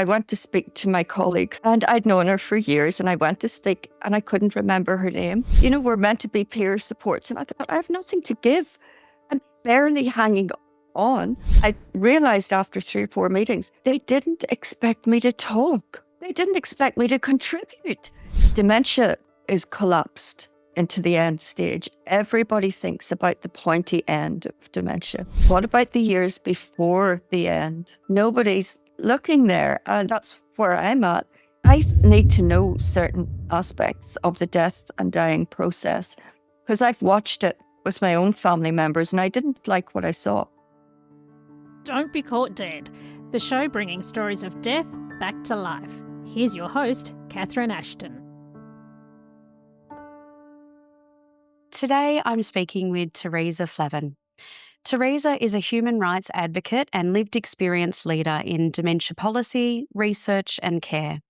I went to speak to my colleague, and I'd known her for years, and I went to speak and I couldn't remember her name. We're meant to be peer supports, and I thought, I have nothing to give. I'm barely hanging on. I realized after 3 or 4 meetings, they didn't expect me to talk. They didn't expect me to contribute. Dementia is collapsed into the end stage. Everybody thinks about the pointy end of dementia. What about the years before the end? Nobody's looking there, and that's where I'm at. I need to know certain aspects of the death and dying process because I've watched it with my own family members and I didn't like what I saw. Don't Be Caught Dead, the show bringing stories of death back to life. Here's your host, Catherine Ashton. Today I'm speaking with Theresa Flavin. Theresa is a human rights advocate and lived experience leader in dementia policy, research and care.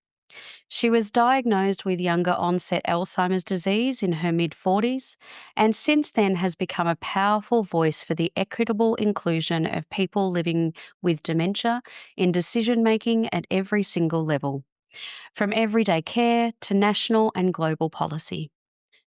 She was diagnosed with younger-onset Alzheimer's disease in her mid-40s and since then has become a powerful voice for the equitable inclusion of people living with dementia in decision-making at every single level, from everyday care to national and global policy.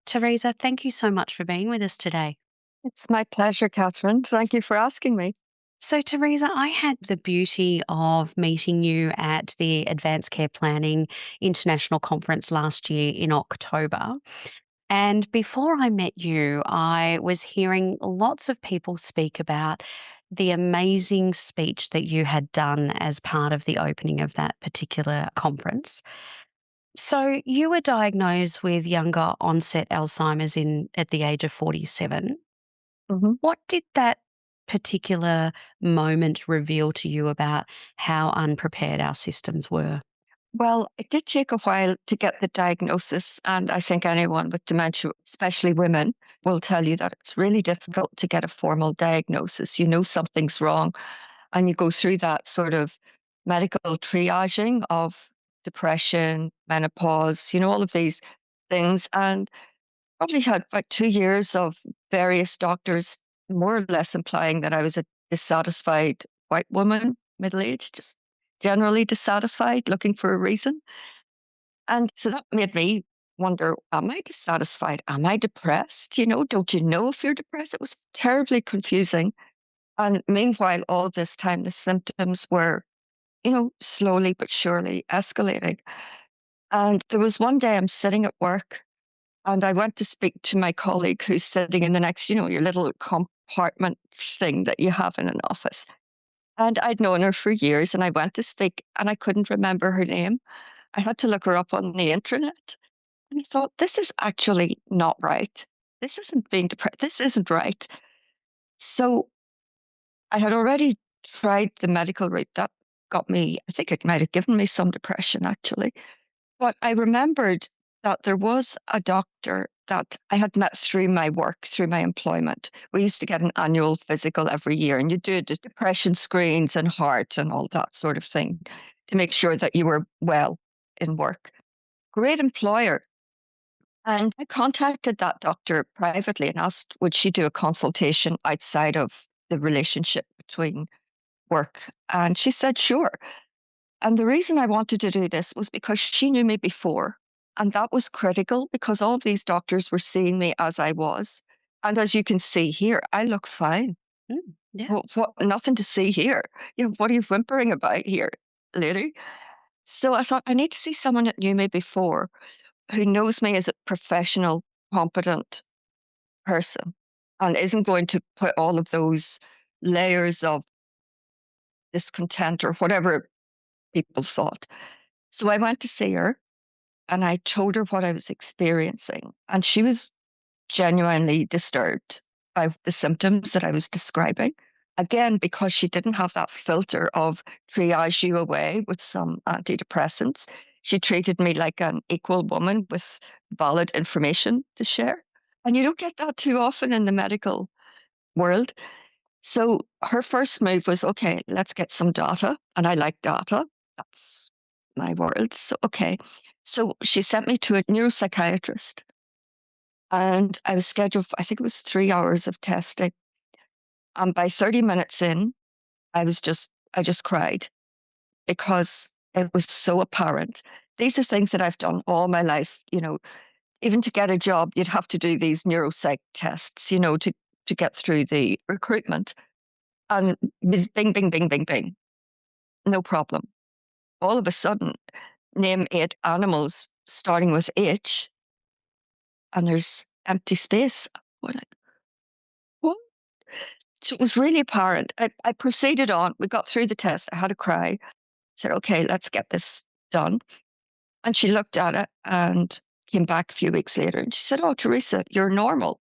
Theresa, thank you so much for being with us today. It's my pleasure, Catherine. Thank you for asking me. So, Theresa, I had the beauty of meeting you at the Advanced Care Planning International Conference last year in October. And before I met you, I was hearing lots of people speak about the amazing speech that you had done as part of the opening of that particular conference. So you were diagnosed with younger onset Alzheimer's at the age of 47. Mm-hmm. What did that particular moment reveal to you about how unprepared our systems were? Well, it did take a while to get the diagnosis, and I think anyone with dementia, especially women, will tell you that it's really difficult to get a formal diagnosis. You know something's wrong, and you go through that sort of medical triaging of depression, menopause, all of these things. And probably had about 2 years of various doctors more or less implying that I was a dissatisfied white woman, middle-aged, just generally dissatisfied, looking for a reason. And so that made me wonder, am I dissatisfied? Am I depressed? Don't you know if you're depressed? It was terribly confusing. And meanwhile, all this time, the symptoms were, slowly but surely escalating. And there was one day I'm sitting at work and I went to speak to my colleague who's sitting in the next, your little compartment thing that you have in an office. And I'd known her for years and I went to speak and I couldn't remember her name. I had to look her up on the internet. And I thought, this is actually not right. This isn't being depressed. This isn't right. So I had already tried the medical route. That got me, I think it might have given me some depression actually. But I remembered that there was a doctor that I had met through my work, through my employment. We used to get an annual physical every year, and you do the depression screens and heart and all that sort of thing to make sure that you were well in work. Great employer. And I contacted that doctor privately and asked, would she do a consultation outside of the relationship between work? And she said, sure. And the reason I wanted to do this was because she knew me before. And that was critical because all of these doctors were seeing me as I was. And as you can see here, I look fine. Yeah. Nothing to see here. What are you whimpering about here, lady? So I thought I need to see someone that knew me before, who knows me as a professional, competent person and isn't going to put all of those layers of discontent or whatever people thought. So I went to see her and I told her what I was experiencing. And she was genuinely disturbed by the symptoms that I was describing. Again, because she didn't have that filter of triage you away with some antidepressants, she treated me like an equal woman with valid information to share. And you don't get that too often in the medical world. So her first move was, okay, let's get some data. And I like data. That's my world. So, okay. So she sent me to a neuropsychiatrist and I was scheduled for, I think it was 3 hours of testing. And by 30 minutes in, I just cried because It was so apparent. These are things that I've done all my life. Even to get a job, you'd have to do these neuropsych tests, to get through the recruitment. And bing, bing, bing, bing, bing, no problem. All of a sudden, name 8 animals starting with H, and there's empty space. We're like, what? So it was really apparent. I proceeded on. We got through the test. I had a cry. Said, okay, let's get this done. And she looked at it and came back a few weeks later and she said, oh, Theresa, you're normal.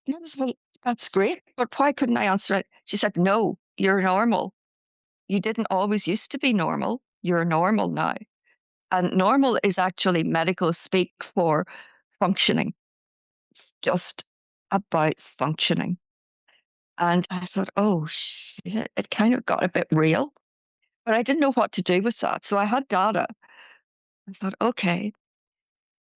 And I was, well, that's great, but why couldn't I answer it? She said, no, you're normal. You didn't always used to be normal. You're normal now. And normal is actually medical speak for functioning. It's just about functioning. And I thought, oh, shit, it kind of got a bit real, but I didn't know what to do with that. So I had data. I thought, okay.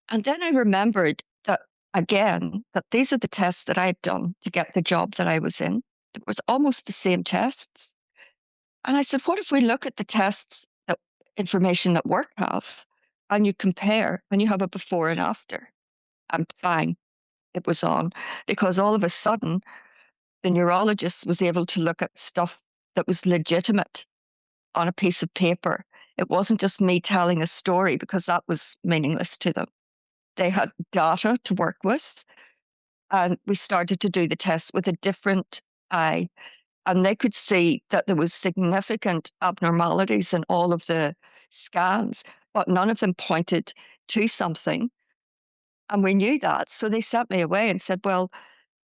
And then I remembered that, again, that these are the tests that I'd done to get the job that I was in. It was almost the same tests. And I said, what if we look at the tests, that information that work have, and you compare and you have a before and after? And bang, it was on. Because all of a sudden, the neurologist was able to look at stuff that was legitimate on a piece of paper. It wasn't just me telling a story because that was meaningless to them. They had data to work with, and we started to do the test with a different eye. And they could see that there was significant abnormalities in all of the scans, but none of them pointed to something. And we knew that. So they sent me away and said, well,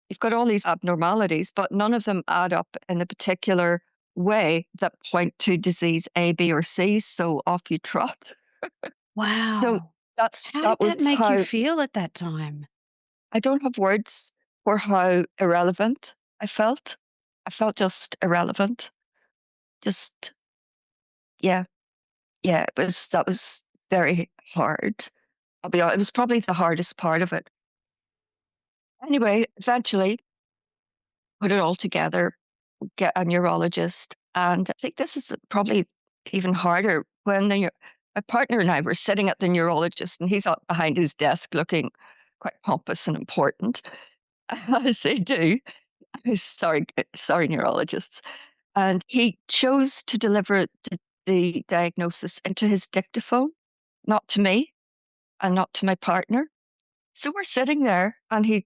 you've got all these abnormalities, but none of them add up in a particular way that point to disease A, B, or C. So off you trot. So Wow. How that did was that make you how feel at that time? I don't have words for how irrelevant I felt. I felt just irrelevant. Just, yeah, yeah, that was very hard. I'll be honest, it was probably the hardest part of it. Anyway, eventually put it all together, get a neurologist. And I think this is probably even harder when my partner and I were sitting at the neurologist and he's up behind his desk looking quite pompous and important, as they do. Sorry, neurologists. And he chose to deliver the diagnosis into his dictaphone, not to me and not to my partner. So we're sitting there and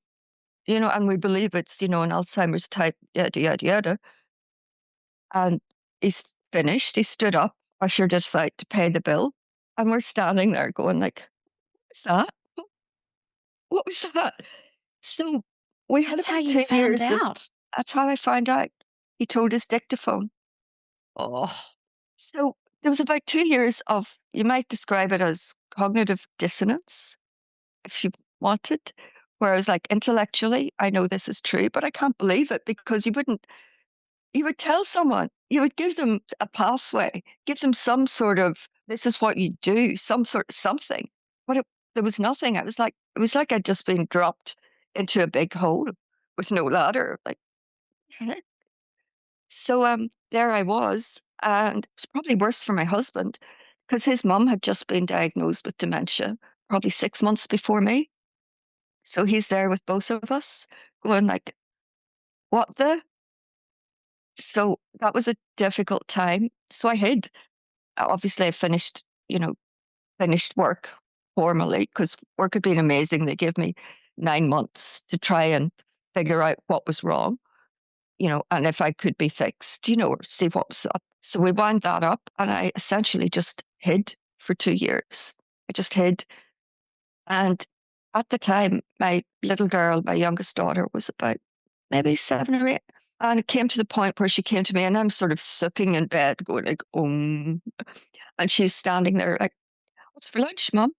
and we believe it's, an Alzheimer's type, yada, yada, yada. And he's finished. He stood up, ushered us out to pay the bill. And we're standing there going like, what's that? What was that? So we had That's how about you two found years of, out. that's how I found out. He told his dictaphone. Oh, So there was about 2 years of, you might describe it as cognitive dissonance, if you wanted, where I was like, intellectually, I know this is true, but I can't believe it because you would tell someone, you would give them a pathway, give them some sort of, this is what you do, some sort of something. But there was nothing. It was like I'd just been dropped into a big hole with no ladder. Like, so there I was, and it was probably worse for my husband because his mum had just been diagnosed with dementia, probably 6 months before me. So he's there with both of us, going like, "What the?" So that was a difficult time. So I hid. Obviously, I finished work formally because work had been amazing. They gave me 9 months to try and figure out what was wrong, and if I could be fixed, or see what was up. So we wound that up, and I essentially just hid for 2 years. I just hid. And at the time, my little girl, my youngest daughter, was about maybe 7 or 8. And it came to the point where she came to me, and I'm sort of sucking in bed, going like, and she's standing there like, what's for lunch, Mum?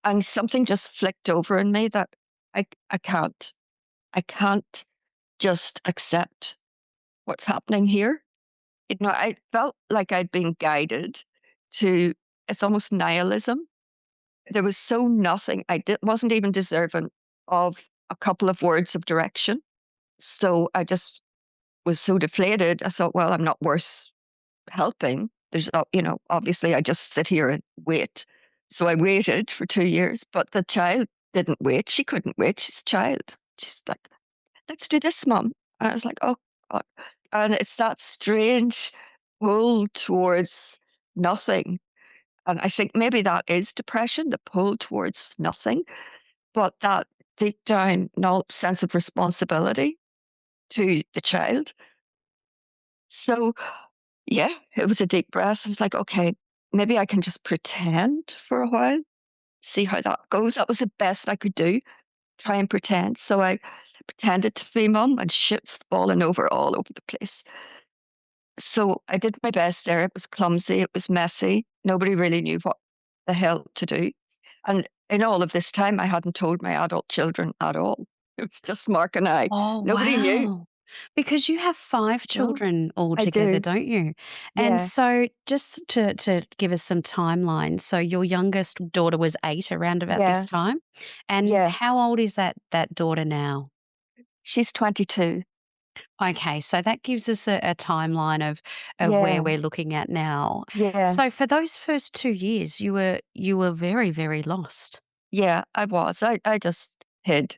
And something just flicked over in me that I can't just accept what's happening here. I felt like I'd been guided to, it's almost nihilism. There was so nothing. Wasn't even deserving of a couple of words of direction. So I just was so deflated. I thought, well, I'm not worth helping. obviously I just sit here and wait. So I waited for 2 years, but the child didn't wait. She couldn't wait. She's a child. She's like, let's do this, Mum. And I was like, oh God. And it's that strange pull towards nothing. And I think maybe that is depression, the pull towards nothing, but that deep down sense of responsibility to the child. So yeah, it was a deep breath. I was like, okay, maybe I can just pretend for a while, see how that goes. That was the best I could do, try and pretend. So I pretended to be Mum, and shit's falling over all over the place. So I did my best there. It was clumsy, it was messy. Nobody really knew what the hell to do. And in all of this time, I hadn't told my adult children at all. It was just Mark and I. Oh, Nobody knew. wow. Because you have 5 No, children I altogether, do. don't you? And Yeah, so just to give us some timeline, so your youngest daughter was 8 around about this yeah, time, and yeah. how old is that daughter now? She's 22. Okay, so that gives us a timeline of where Yeah, we're looking at now. yeah, So for those first 2 years, you were very, very lost. yeah, I was. I just hid.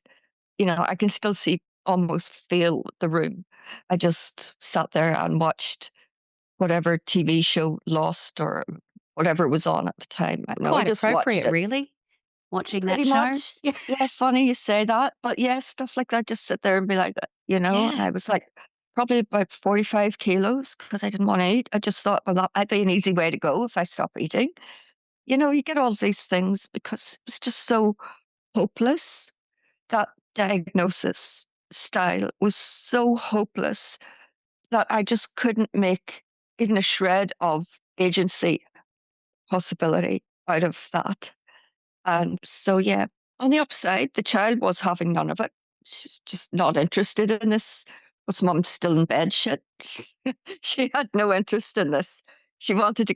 I can still see, almost feel the room. I just sat there and watched whatever TV show Lost or whatever was on at the time. I know I Quite just watched appropriate, it. really, watching that Pretty show. much. Yeah. Yeah, funny you say that. But yeah, stuff like that, just sit there and be like, and Yeah. I was like probably about 45 kilos because I didn't want to eat. I just thought, well, that might be an easy way to go if I stop eating. You get all these things because it was just so hopeless. That diagnosis style was so hopeless that I just couldn't make even a shred of agency possibility out of that. And so, yeah, on the upside, the child was having none of it. She's just not interested in this. Was mum still in bed? Shit. She had no interest in this. She wanted to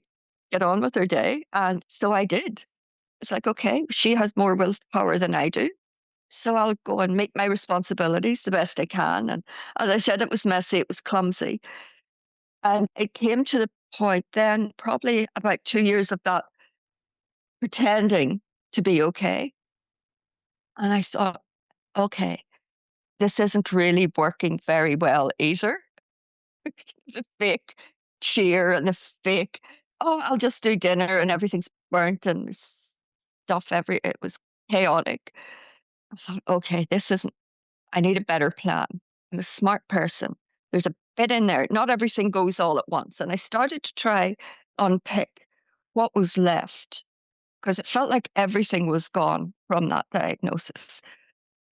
get on with her day. And so I did. It's like, okay, she has more willpower than I do. So I'll go and make my responsibilities the best I can. And as I said, it was messy, it was clumsy. And it came to the point then, probably about 2 years of that pretending to be okay. And I thought, okay, this isn't really working very well either. The fake cheer and the fake, oh, I'll just do dinner and everything's burnt and there's stuff it was chaotic. I thought, okay, this isn't, I need a better plan. I'm a smart person. There's a bit in there. Not everything goes all at once. And I started to try unpick what was left because it felt like everything was gone from that diagnosis.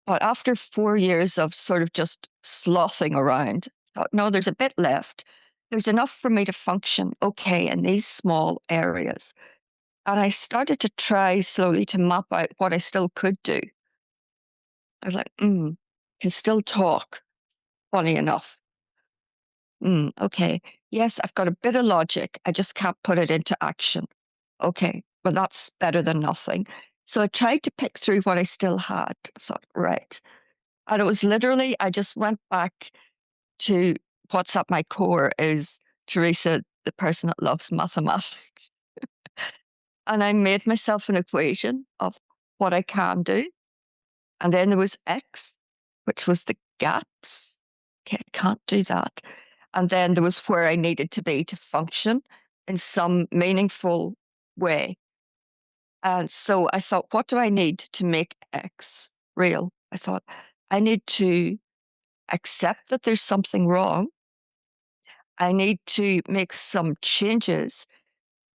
But after 4 years of sort of just slothing around, I thought, no, there's a bit left. There's enough for me to function okay in these small areas. And I started to try slowly to map out what I still could do. I was like, can still talk, funny enough. Okay. Yes, I've got a bit of logic. I just can't put it into action. Okay. Well, that's better than nothing. So I tried to pick through what I still had. I thought, right. And it was literally, I just went back to what's at my core is Theresa, the person that loves mathematics. And I made myself an equation of what I can do. And then there was X, which was the gaps. Okay, I can't do that. And then there was where I needed to be to function in some meaningful way. And so I thought, what do I need to make X real? I thought, I need to accept that there's something wrong. I need to make some changes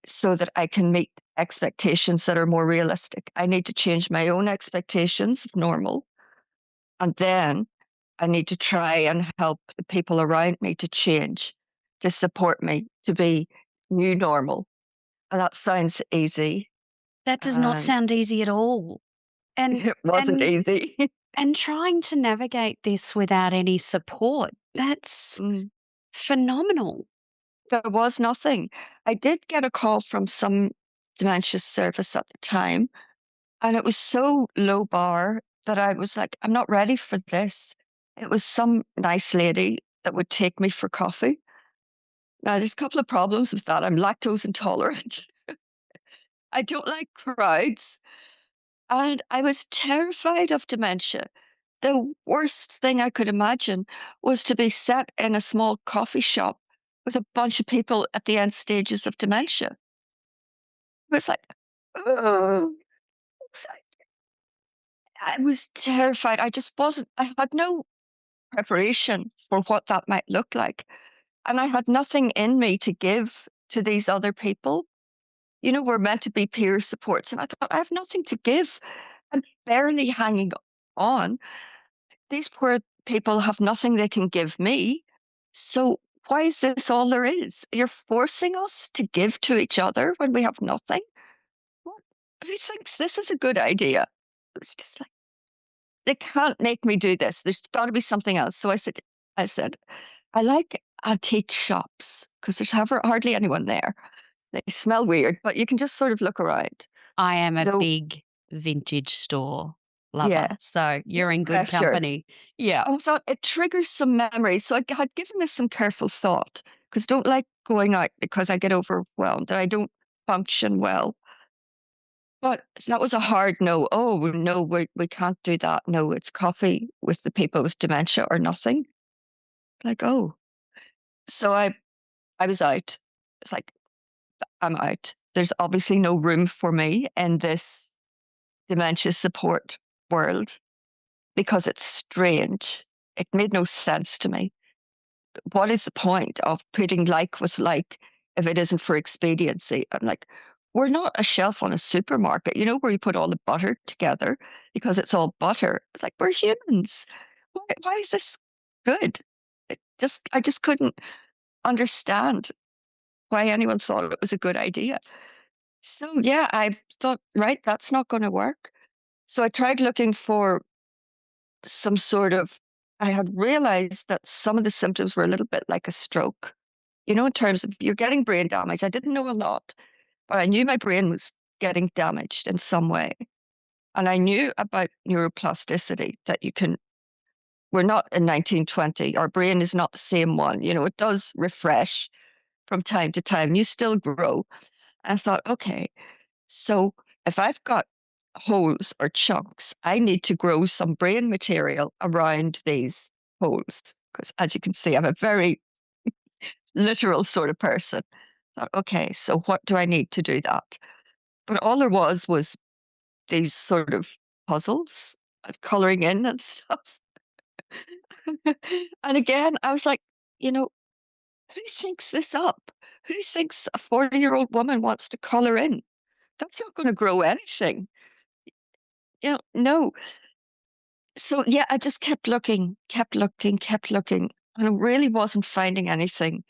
so that I can meet expectations that are more realistic. I need to change my own expectations of normal. And then I need to try and help the people around me to change, to support me to be new normal. And that sounds easy. That does not And sound easy at all. And it wasn't and easy. and trying to navigate this without any support, that's Mm. phenomenal. There was nothing. I did get a call from some dementia service at the time, and it was so low bar that I was like, I'm not ready for this. It was some nice lady that would take me for coffee. Now, there's a couple of problems with that. I'm lactose intolerant. I don't like crowds. And I was terrified of dementia. The worst thing I could imagine was to be set in a small coffee shop with a bunch of people at the end stages of dementia. It was like, oh, I was terrified. I just wasn't, I had no preparation for what that might look like. And I had nothing in me to give to these other people. You know, we're meant to be peer supports. And I thought, I have nothing to give. I'm barely hanging on. These poor people have nothing they can give me. So why is this all there is? You're forcing us to give to each other when we have nothing? What? Who thinks this is a good idea? It's just like, they can't make me do this. There's got to be something else. So I said, I like antique shops because there's hardly anyone there. They smell weird, but you can just sort of look around. I am a No, big vintage store lover, yeah, so you're no in good pressure. company. Yeah. I thought it triggers some memories. So I had given this some careful thought because I don't like going out because I get overwhelmed and I don't function well. But that was a hard no. Oh, no, we can't do that. No, it's coffee with the people with dementia or nothing. Like, oh. So I was out. It's like, I'm out. There's obviously no room for me in this dementia support world because it's strange. It made no sense to me. What is the point of putting like with like if it isn't for expediency? I'm like, we're not a shelf on a supermarket, you know, where you put all the butter together because it's all butter. It's like we're humans. Why is this good? I just couldn't understand why anyone thought it was a good idea. So yeah, I thought, right, that's not going to work. So I tried looking for some sort of, I had realized that some of the symptoms were a little bit like a stroke, you know, in terms of you're getting brain damage. I didn't know a lot, but I knew my brain was getting damaged in some way. And I knew about neuroplasticity that we're not in 1920. Our brain is not the same one. You know, it does refresh from time to time. You still grow. I thought, okay, so if I've got holes or chunks, I need to grow some brain material around these holes. Because as you can see, I'm a very literal sort of person. Thought, okay, so what do I need to do that? But all there was these sort of puzzles of coloring in and stuff. And again, I was like, you know, who thinks this up? Who thinks a 40-year-old woman wants to color in? That's not going to grow anything. You know, no. So yeah, I just kept looking, kept looking, kept looking, and I really wasn't finding anything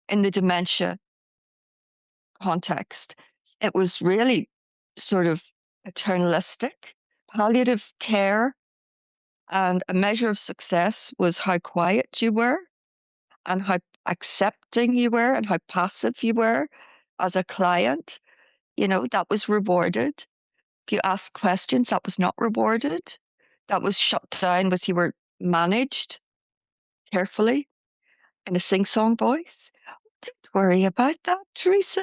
in the dementia context. It was really sort of paternalistic, palliative care, and a measure of success was how quiet you were and how accepting you were and how passive you were as a client. You know, that was rewarded. If you asked questions, that was not rewarded. That was shut down with you were managed carefully in a sing-song voice. Don't worry about that, Teresa.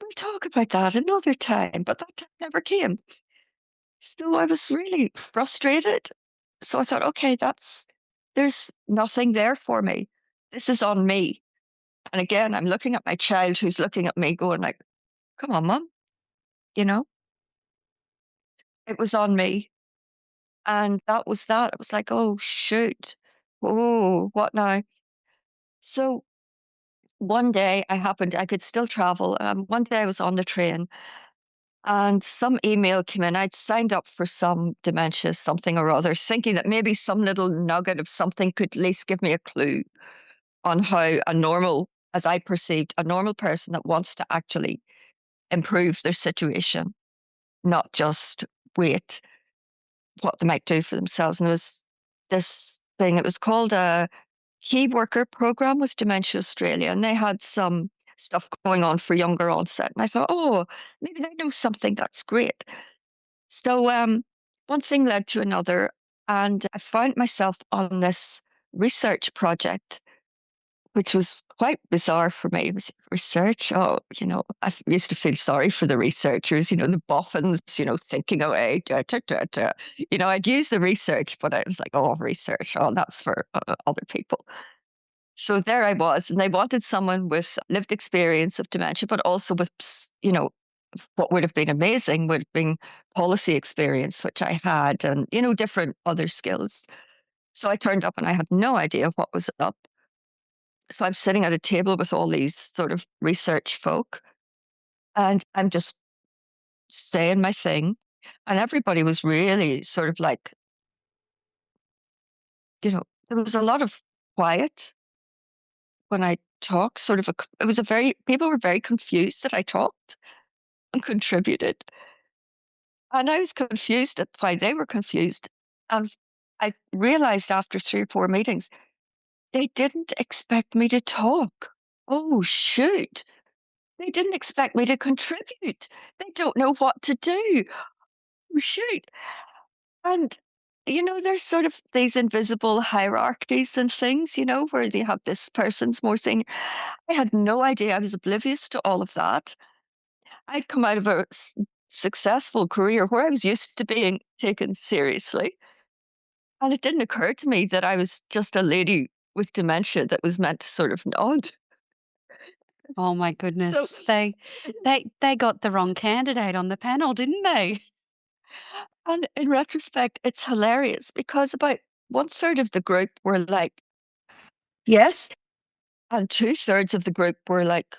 We'll talk about that another time, but that time never came. So I was really frustrated. So I thought, okay, there's nothing there for me. This is on me. And again, I'm looking at my child who's looking at me going like, come on, mum, you know, it was on me. And that was that. It was like, oh, shoot. Oh, what now? So one day I could still travel. One day I was on the train and some email came in. I'd signed up for some dementia, something or other, thinking that maybe some little nugget of something could at least give me a clue on how a normal, as I perceived, a normal person that wants to actually improve their situation, not just wait what they might do for themselves. And there was this thing, it was called a key worker program with Dementia Australia, and they had some stuff going on for younger onset. And I thought, oh, maybe they know something that's great. So one thing led to another, and I found myself on this research project, which was quite bizarre for me. It was research. Oh, I used to feel sorry for the researchers, the boffins, thinking away. Da, da, da, da. I'd use the research, but I was like, oh, research. Oh, that's for other people. So there I was, and they wanted someone with lived experience of dementia, but also with, what would have been amazing would have been policy experience, which I had, and, different other skills. So I turned up and I had no idea what was up. So I'm sitting at a table with all these sort of research folk, and I'm just saying my thing. And everybody was really sort of like, there was a lot of quiet when I talked, people were very confused that I talked and contributed. And I was confused at why they were confused. And I realized after 3 or 4 meetings, they didn't expect me to talk. Oh, shoot. They didn't expect me to contribute. They don't know what to do. Oh, shoot. And, there's sort of these invisible hierarchies and things, where you have this person's more senior. I had no idea. I was oblivious to all of that. I'd come out of a successful career where I was used to being taken seriously. And it didn't occur to me that I was just a lady with dementia that was meant to sort of nod. Oh my So, goodness. They got the wrong candidate on the panel, didn't they? and in retrospect, it's hilarious because about 1/3 of the group were like, yes. And 2/3 of the group were like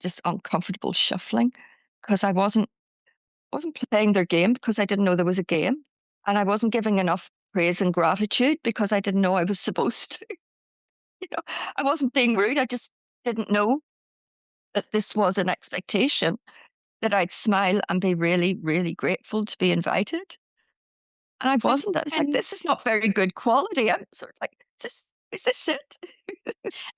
just uncomfortable shuffling because I wasn't playing their game because I didn't know there was a game. And I wasn't giving enough praise and gratitude because I didn't know I was supposed to. You know, I wasn't being rude. I just didn't know that this was an expectation that I'd smile and be really, really grateful to be invited. And I And wasn't. I was like, and this is not very good quality. I'm sort of like, is this it?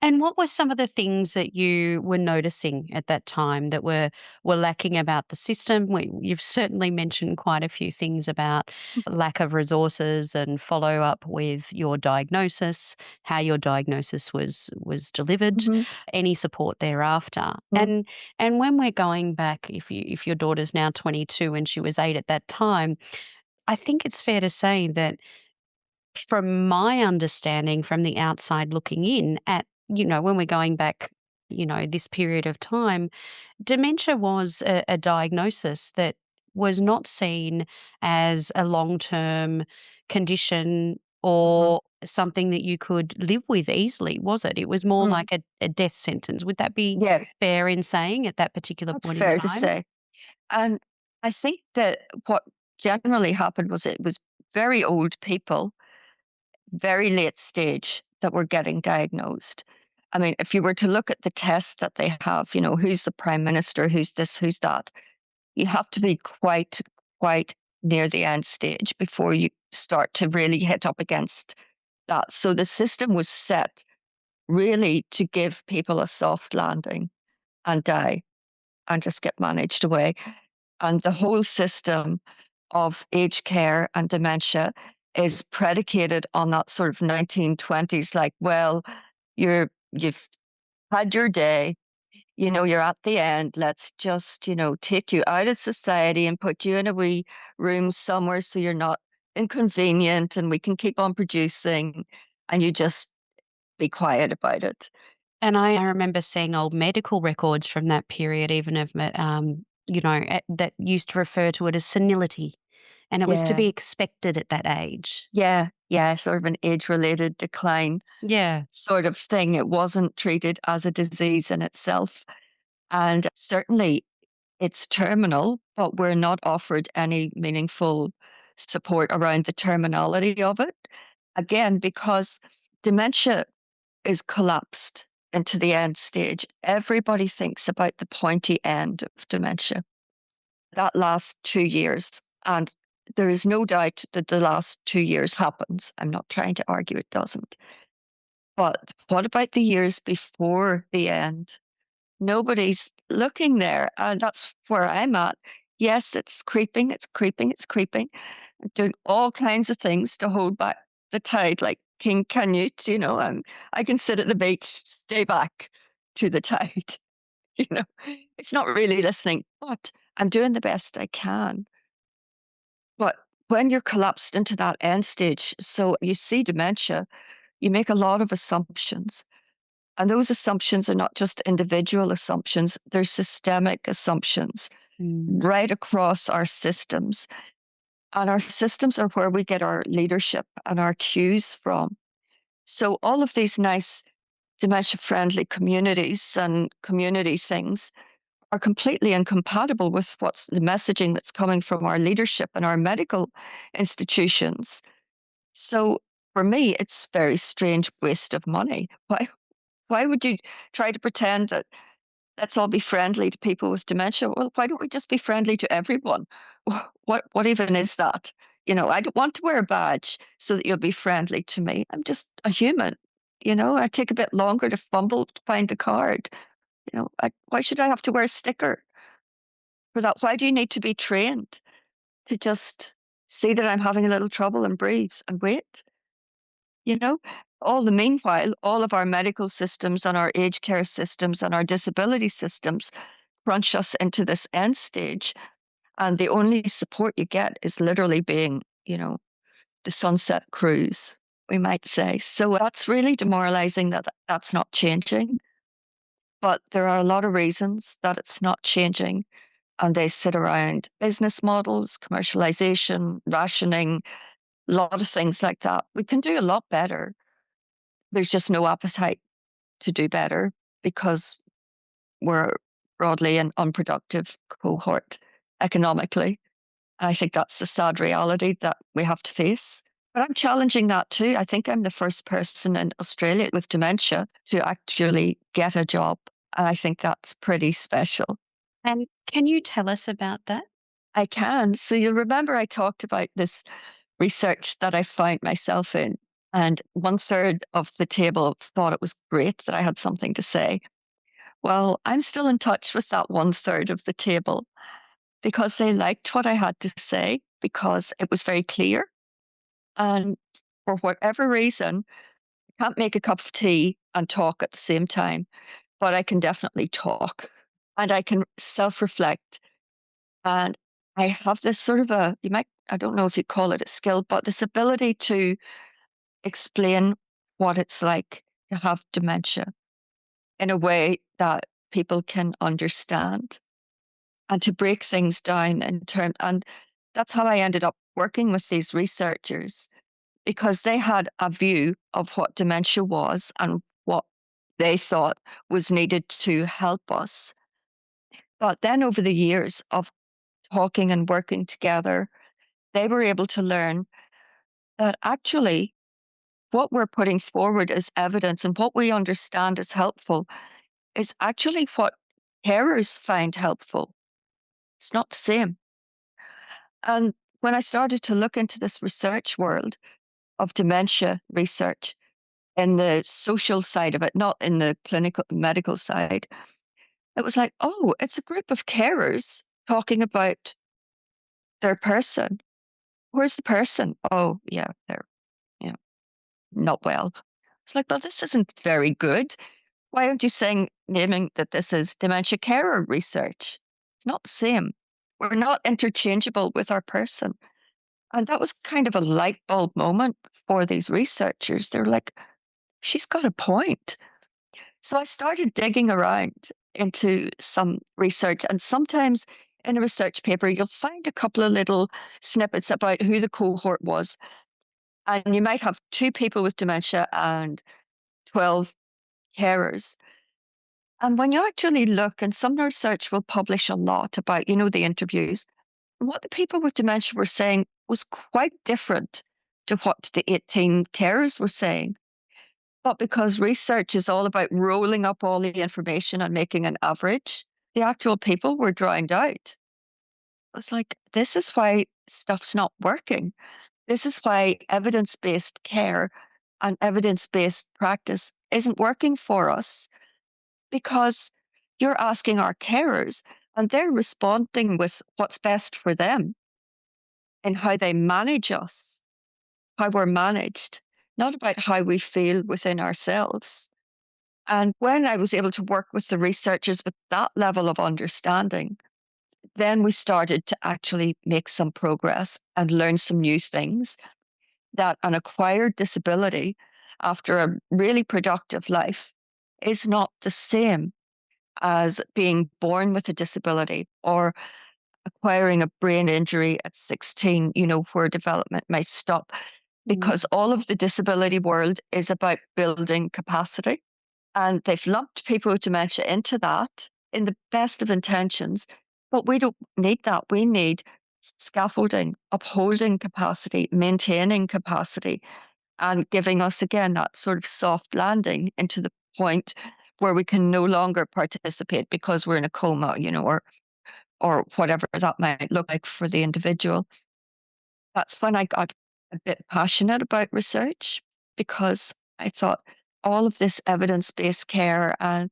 And what were some of the things that you were noticing at that time that were lacking about the system? You've certainly mentioned quite a few things about lack of resources and follow up with your diagnosis, how your diagnosis was delivered, Mm-hmm. any support thereafter. Mm-hmm. And when we're going back, if your daughter's now 22 and she was 8 at that time, I think it's fair to say that from my understanding from the outside looking in at, when we're going back, this period of time, dementia was a diagnosis that was not seen as a long-term condition Mm-hmm. or something that you could live with easily, was it? It was more Mm. like a death sentence. Would that be Yeah, fair in saying at that particular that's point in fair to time? say. And I think that what generally happened was it was very old people, very late stage, that were getting diagnosed. I mean, if you were to look at the tests that they have, who's the prime minister, who's this, who's that, you have to be quite, quite near the end stage before you start to really hit up against that. So the system was set really to give people a soft landing and die and just get managed away. And the whole system of aged care and dementia is predicated on that sort of 1920s, like, well, you've had your day, you're at the end. Let's just, take you out of society and put you in a wee room somewhere so you're not inconvenient and we can keep on producing and you just be quiet about it. And I remember seeing old medical records from that period, even of, that used to refer to it as senility, and it was to Yeah. be expected at that age. Yeah. Yeah. Sort of an age related decline Yeah. sort of thing. It wasn't treated as a disease in itself. And certainly it's terminal, but we're not offered any meaningful support around the terminality of it. Again, because dementia is collapsed into the end stage. Everybody thinks about the pointy end of dementia. That lasts 2 years. And there is no doubt that the last 2 years happens. I'm not trying to argue it doesn't. But what about the years before the end? Nobody's looking there. And that's where I'm at. Yes, it's creeping, it's creeping, it's creeping. I'm doing all kinds of things to hold back the tide, like King Canute, I can sit at the beach, stay back to the tide, you know. It's not really listening, but I'm doing the best I can. But when you're collapsed into that end stage, so you see dementia, you make a lot of assumptions. And those assumptions are not just individual assumptions, they're systemic assumptions Mm. right across our systems. And our systems are where we get our leadership and our cues from. So all of these nice dementia-friendly communities and community things are completely incompatible with what's the messaging that's coming from our leadership and our medical institutions. So for me, it's very strange waste of money. Why would you try to pretend that let's all be friendly to people with dementia? Well, why don't we just be friendly to everyone? What even is that? I don't want to wear a badge so that you'll be friendly to me. I'm just a human. I take a bit longer to fumble to find the card. Why should I have to wear a sticker for that? Why do you need to be trained to just see that I'm having a little trouble and breathe and wait? You know, all the meanwhile, all of our medical systems and our aged care systems and our disability systems crunch us into this end stage. And the only support you get is literally being, the sunset cruise, we might say. So that's really demoralizing that that's not changing. But there are a lot of reasons that it's not changing. And they sit around business models, commercialization, rationing, a lot of things like that. We can do a lot better. There's just no appetite to do better because we're broadly an unproductive cohort economically. I think that's the sad reality that we have to face. But I'm challenging that too. I think I'm the first person in Australia with dementia to actually get a job. And I think that's pretty special. And can you tell us about that? I can. So you'll remember I talked about this research that I found myself in. And 1/3 of the table thought it was great that I had something to say. Well, I'm still in touch with that 1/3 of the table because they liked what I had to say because it was very clear. And for whatever reason, I can't make a cup of tea and talk at the same time, but I can definitely talk and I can self reflect. And I have this sort of I don't know if you call it a skill, but this ability to explain what it's like to have dementia in a way that people can understand and to break things down in terms. And that's how I ended up working with these researchers because they had a view of what dementia was and what they thought was needed to help us. But then over the years of talking and working together, they were able to learn that actually what we're putting forward as evidence and what we understand as helpful is actually what carers find helpful. It's not the same. And when I started to look into this research world of dementia research in the social side of it, not in the clinical medical side, it was like, oh, it's a group of carers talking about their person. Where's the person? Oh, yeah, they're, you know, not well. It's like, well, this isn't very good. Why aren't you naming that this is dementia carer research? It's not the same. We're not interchangeable with our person. And that was kind of a light bulb moment for these researchers. They're like, she's got a point. So I started digging around into some research, and sometimes in a research paper, you'll find a couple of little snippets about who the cohort was. And you might have 2 people with dementia and 12 carers. And when you actually look, and some research will publish a lot about, the interviews, what the people with dementia were saying was quite different to what the 18 carers were saying. But because research is all about rolling up all the information and making an average, the actual people were drowned out. It was like, this is why stuff's not working. This is why evidence-based care and evidence-based practice isn't working for us because you're asking our carers and they're responding with what's best for them and how they manage us, how we're managed, not about how we feel within ourselves. And when I was able to work with the researchers with that level of understanding, then we started to actually make some progress and learn some new things that an acquired disability after a really productive life is not the same as being born with a disability or acquiring a brain injury at 16, where development might stop. Because all of the disability world is about building capacity. And they've lumped people with dementia into that in the best of intentions. But we don't need that. We need scaffolding, upholding capacity, maintaining capacity, and giving us, again, that sort of soft landing into the point where we can no longer participate because we're in a coma, or whatever that might look like for the individual. That's when I got a bit passionate about research, because I thought all of this evidence-based care, and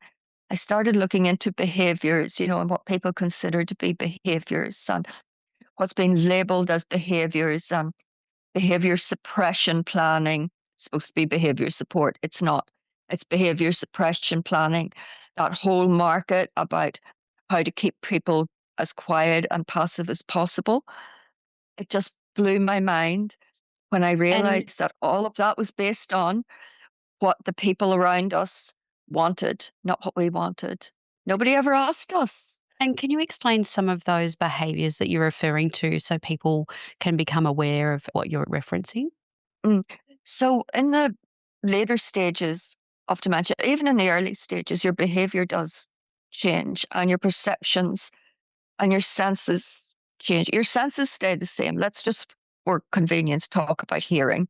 I started looking into behaviors, and what people consider to be behaviors and what's being labeled as behaviors, and behavior suppression planning. It's supposed to be behavior support. It's not. It's behavior suppression planning. That whole market about how to keep people as quiet and passive as possible. It just blew my mind when I And realized that all of that was based on what the people around us wanted, not what we wanted. Nobody ever asked us. and can you explain some of those behaviors that you're referring to so people can become aware of what you're referencing? Mm. So, in the later stages of dementia, even in the early stages, your behavior does change, and your perceptions and your senses change. Your senses stay the same. Let's just, for convenience, talk about hearing.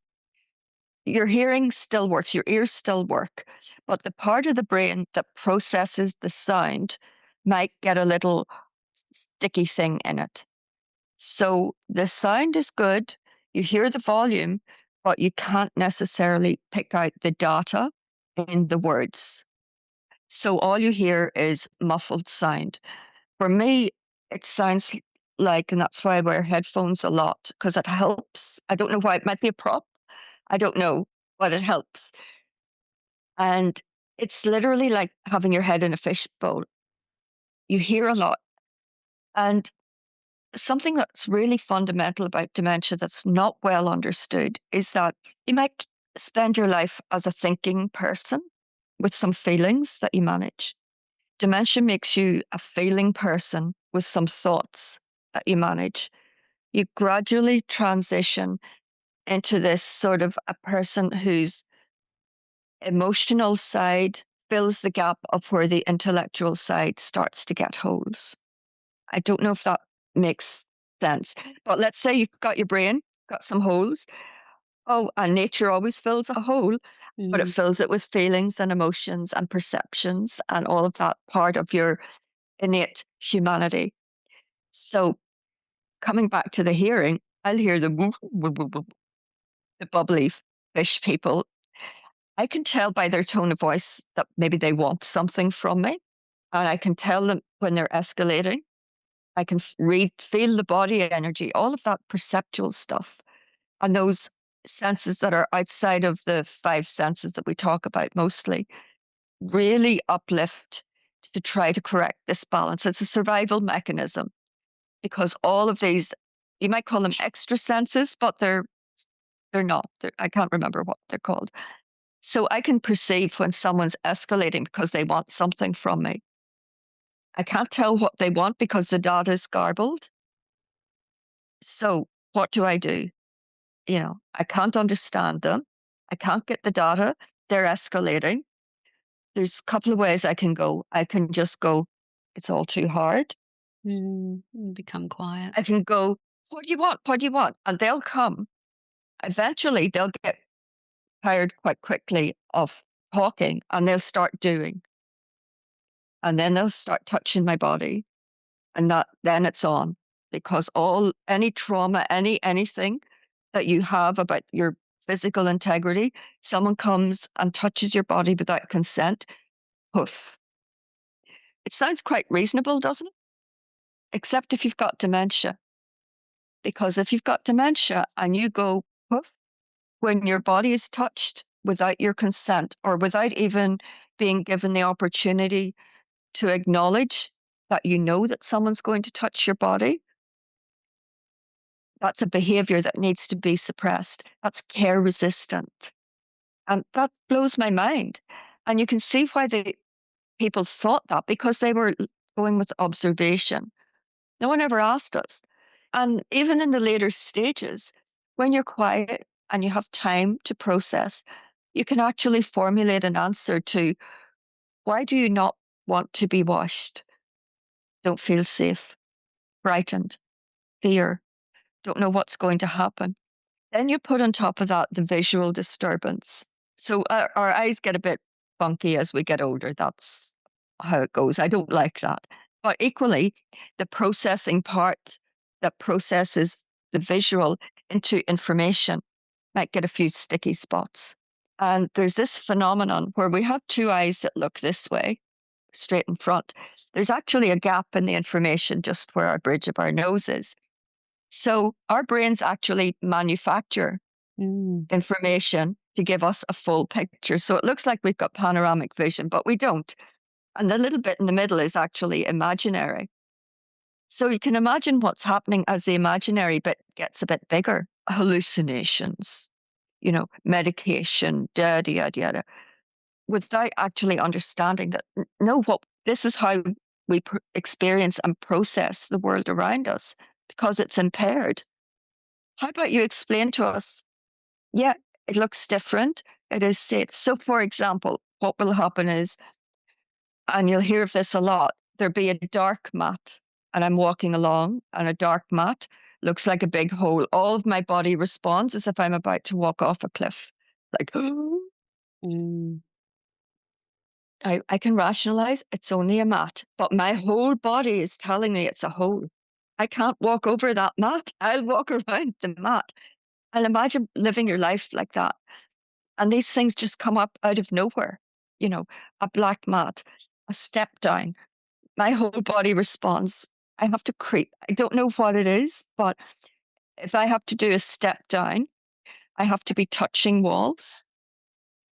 Your hearing still works, your ears still work, but the part of the brain that processes the sound might get a little sticky thing in it. So the sound is good, you hear the volume, but you can't necessarily pick out the data in the words. So all you hear is muffled sound. For me, it sounds like, and that's why I wear headphones a lot, because it helps. I don't know why, it might be a prop. I don't know, but it helps. And it's literally like having your head in a fishbowl. You hear a lot. And something that's really fundamental about dementia that's not well understood is that you might spend your life as a thinking person with some feelings that you manage. Dementia makes you a feeling person with some thoughts that you manage. You gradually transition into this sort of a person whose emotional side fills the gap of where the intellectual side starts to get holes. I don't know if that makes sense, but let's say you've got your brain, got some holes. Oh, and nature always fills a hole, but it Mm. fills it with feelings and emotions and perceptions and all of that part of your innate humanity. So coming back to the hearing, I'll hear the woo, woo, woo, woo, the bubbly fish people. I can tell by their tone of voice that maybe they want something from me. And I can tell them when they're escalating. I can feel the body energy, all of that perceptual stuff. And those senses that are outside of the five senses that we talk about mostly really uplift to try to correct this balance. It's a survival mechanism, because all of these, you might call them extra senses, but they're not. I can't remember what they're called. So I can perceive when someone's escalating because they want something from me. I can't tell what they want because the data is garbled. So what do? I can't understand them. I can't get the data. They're escalating. There's a couple of ways I can go. I can just go, it's all too hard. Become quiet. I can go, what do you want? What do you want? And they'll come. Eventually, they'll get tired quite quickly of talking, and they'll start doing. And then they'll start touching my body. And then it's on, because any trauma, anything that you have about your physical integrity, someone comes and touches your body without consent, poof. It sounds quite reasonable, doesn't it? Except if you've got dementia. Because if you've got dementia and you go poof, when your body is touched without your consent or without even being given the opportunity to acknowledge that you know that someone's going to touch your body, that's a behavior that needs to be suppressed. That's care resistant. And that blows my mind. And you can see why the people thought that, because they were going with observation. No one ever asked us. And even in the later stages, when you're quiet and you have time to process, you can actually formulate an answer to, why do you not want to be washed? Don't feel safe, frightened, fear, don't know what's going to happen. Then you put on top of that the visual disturbance. So our eyes get a bit funky as we get older. That's how it goes. I don't like that. But equally, the processing part that processes the visual into information might get a few sticky spots. And there's this phenomenon where we have two eyes that look this way, straight in front. There's actually a gap in the information just where our bridge of our nose is. So our brains actually manufacture information to give us a full picture. So it looks like we've got panoramic vision, but we don't. And the little bit in the middle is actually imaginary. So you can imagine what's happening as the imaginary bit gets a bit bigger. Hallucinations, medication, yada, yada, yada, without actually understanding that, no, what this is how we experience and process the world around us because it's impaired. How about you explain to us? Yeah, it looks different. It is safe. So, for example, what will happen is, and you'll hear of this a lot, there'll be a dark mat, and I'm walking along, and a dark mat looks like a big hole. All of my body responds as if I'm about to walk off a cliff. Like, Mm. I can rationalize it's only a mat, but my whole body is telling me it's a hole. I can't walk over that mat. I'll walk around the mat. And imagine living your life like that. And these things just come up out of nowhere. A black mat, a step down. My whole body responds. I have to creep. I don't know what it is, but if I have to do a step down, I have to be touching walls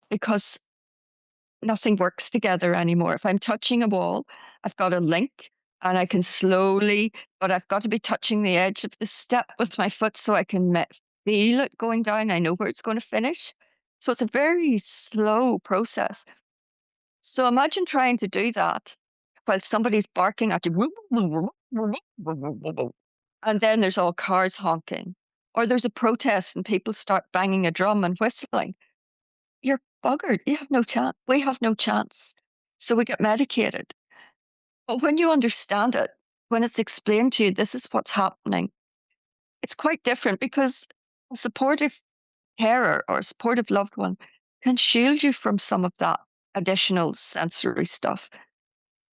because nothing works together anymore. If I'm touching a wall, I've got a link and I can slowly, but I've got to be touching the edge of the step with my foot so I can feel it going down. I know where it's going to finish. So it's a very slow process. So imagine trying to do that while somebody's barking at you. And then there's all cars honking. Or there's a protest and people start banging a drum and whistling. You're buggered. You have no chance. We have no chance. So we get medicated. But when you understand it, when it's explained to you, this is what's happening, it's quite different because a supportive carer or a supportive loved one can shield you from some of that additional sensory stuff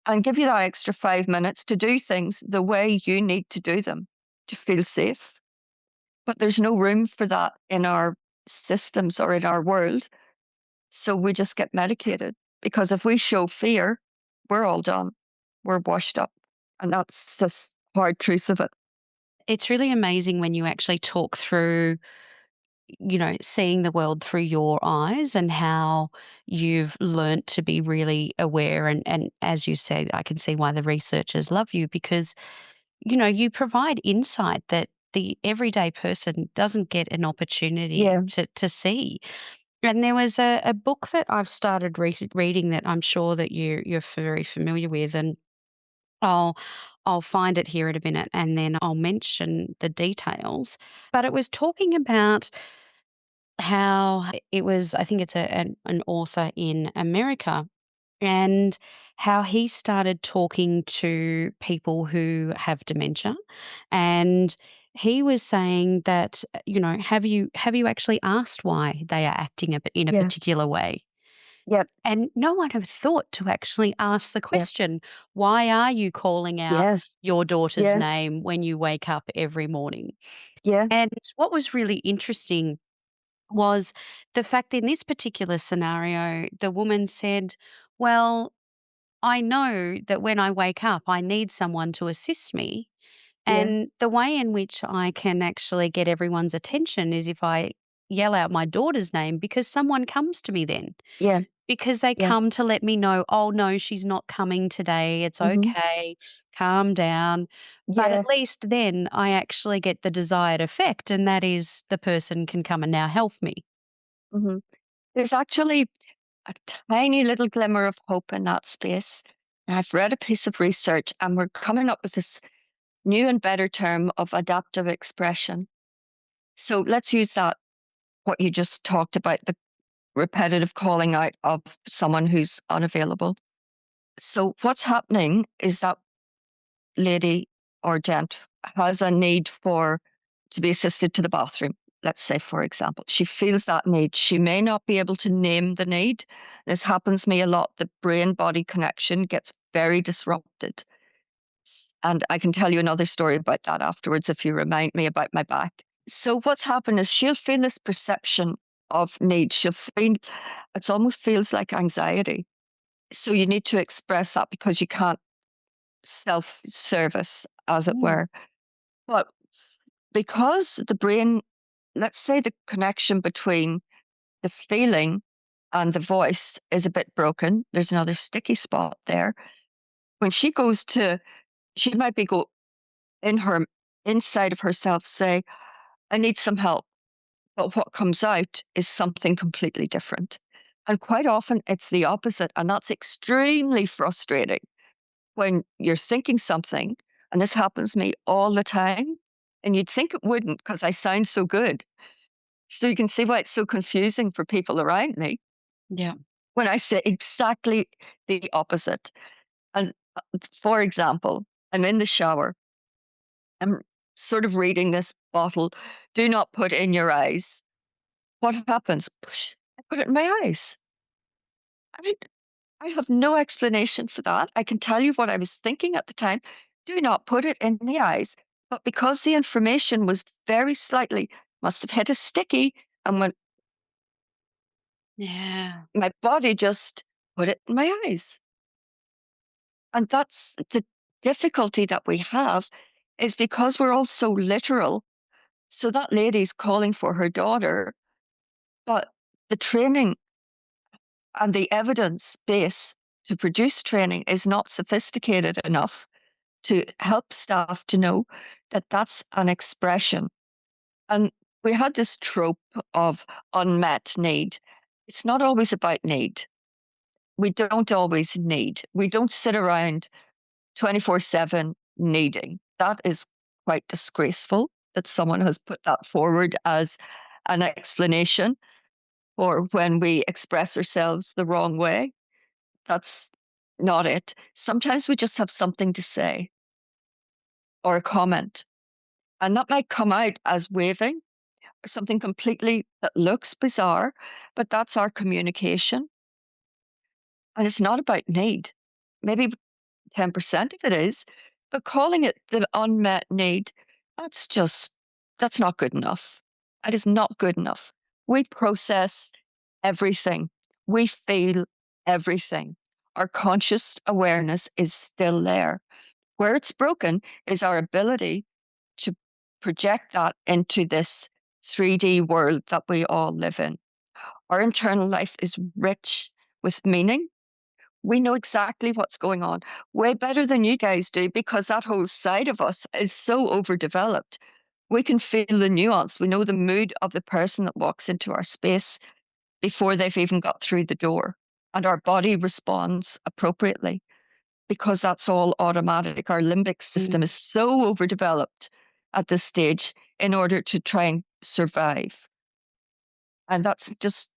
and give you that extra 5 minutes to do things the way you need to do them to feel safe. But there's no room for that in our systems or in our world. So we just get medicated because if we show fear, we're all done. We're washed up. And that's the hard truth of it. It's really amazing when you actually talk through, seeing the world through your eyes and how you've learnt to be really aware. And as you said, I can see why the researchers love you because, you provide insight that the everyday person doesn't get an opportunity Yeah, to see. And there was a book that I've started reading that I'm sure that you're very familiar with, and I'll I'll find it here in a minute, and then I'll mention the details. But it was talking about how it was. I think it's an author in America, and how he started talking to people who have dementia, and he was saying that have you actually asked why they are acting in a yeah, particular way? yeah, And no one have thought to actually ask the yeah, question, why are you calling out yeah, your daughter's yeah, name when you wake up every morning? yeah, And what was really interesting was the fact in this particular scenario, the woman said, well, I know that when I wake up, I need someone to assist me. yeah, And the way in which I can actually get everyone's attention is if I, yell out my daughter's name because someone comes to me then. Yeah. Because they Yeah. come to let me know, "Oh, no, she's not coming today. It's Mm-hmm. okay. Calm down." But Yeah. at least then I actually get the desired effect, and that is the person can come and now help me. Mm-hmm. There's actually a tiny little glimmer of hope in that space. And I've read a piece of research, and we're coming up with this new and better term of adaptive expression. So let's use that, what you just talked about, the repetitive calling out of someone who's unavailable. So what's happening is that lady or gent has a need to be assisted to the bathroom. Let's say, for example, she feels that need. She may not be able to name the need. This happens to me a lot. The brain body connection gets very disrupted. And I can tell you another story about that afterwards if you remind me about my back. So what's happened is she'll feel this perception of need. She'll feel, it almost feels like anxiety. So you need to express that because you can't self-service, as it Mm. were. But because the brain, let's say the connection between the feeling and the voice is a bit broken, there's another sticky spot there. When she goes to, she might be go in her inside of herself say, I need some help. But what comes out is something completely different. And quite often it's the opposite. And that's extremely frustrating when you're thinking something, and this happens to me all the time. And you'd think it wouldn't because I sound so good. So you can see why it's so confusing for people around me Yeah. when I say exactly the opposite. And for example, I'm in the shower. I'm sort of reading this bottle. Do not put in your eyes. What happens? Push, I put it in my eyes. I mean, I have no explanation for that. I can tell you what I was thinking at the time. Do not put it in the eyes. But because the information was very slightly, must have hit a sticky, and when Yeah. my body just put it in my eyes. And that's the difficulty that we have, is because we're all so literal. So that lady's calling for her daughter, but the training and the evidence base to produce training is not sophisticated enough to help staff to know that that's an expression. And we had this trope of unmet need. It's not always about need. We don't always need. We don't sit around 24/7 needing. That is quite disgraceful that someone has put that forward as an explanation for when we express ourselves the wrong way. That's not it. Sometimes we just have something to say or a comment, and that might come out as waving or something completely that looks bizarre, but that's our communication. And it's not about need. Maybe 10% of it is, but calling it the unmet need, that's just, that's not good enough. That is not good enough. We process everything, we feel everything. Our conscious awareness is still there. Where it's broken is our ability to project that into this 3D world that we all live in. Our internal life is rich with meaning. We know exactly what's going on way better than you guys do because that whole side of us is so overdeveloped. We can feel the nuance. We know the mood of the person that walks into our space before they've even got through the door. And our body responds appropriately because that's all automatic. Our limbic system Mm. is so overdeveloped at this stage in order to try and survive. And that's just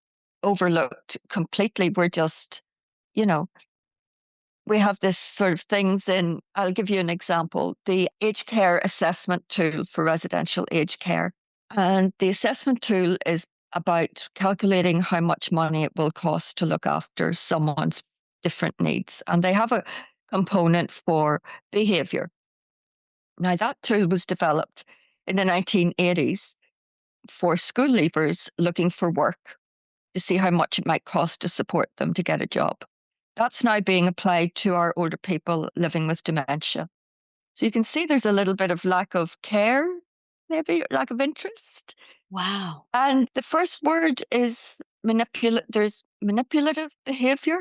overlooked completely. We're just, you know, we have this sort of things in, I'll give you an example, the aged care assessment tool for residential aged care. And the assessment tool is about calculating how much money it will cost to look after someone's different needs. And they have a component for behaviour. Now, that tool was developed in the 1980s for school leavers looking for work to see how much it might cost to support them to get a job. That's now being applied to our older people living with dementia. So you can see there's a little bit of lack of care, maybe lack of interest Wow. And the first word is there's manipulative behaviour.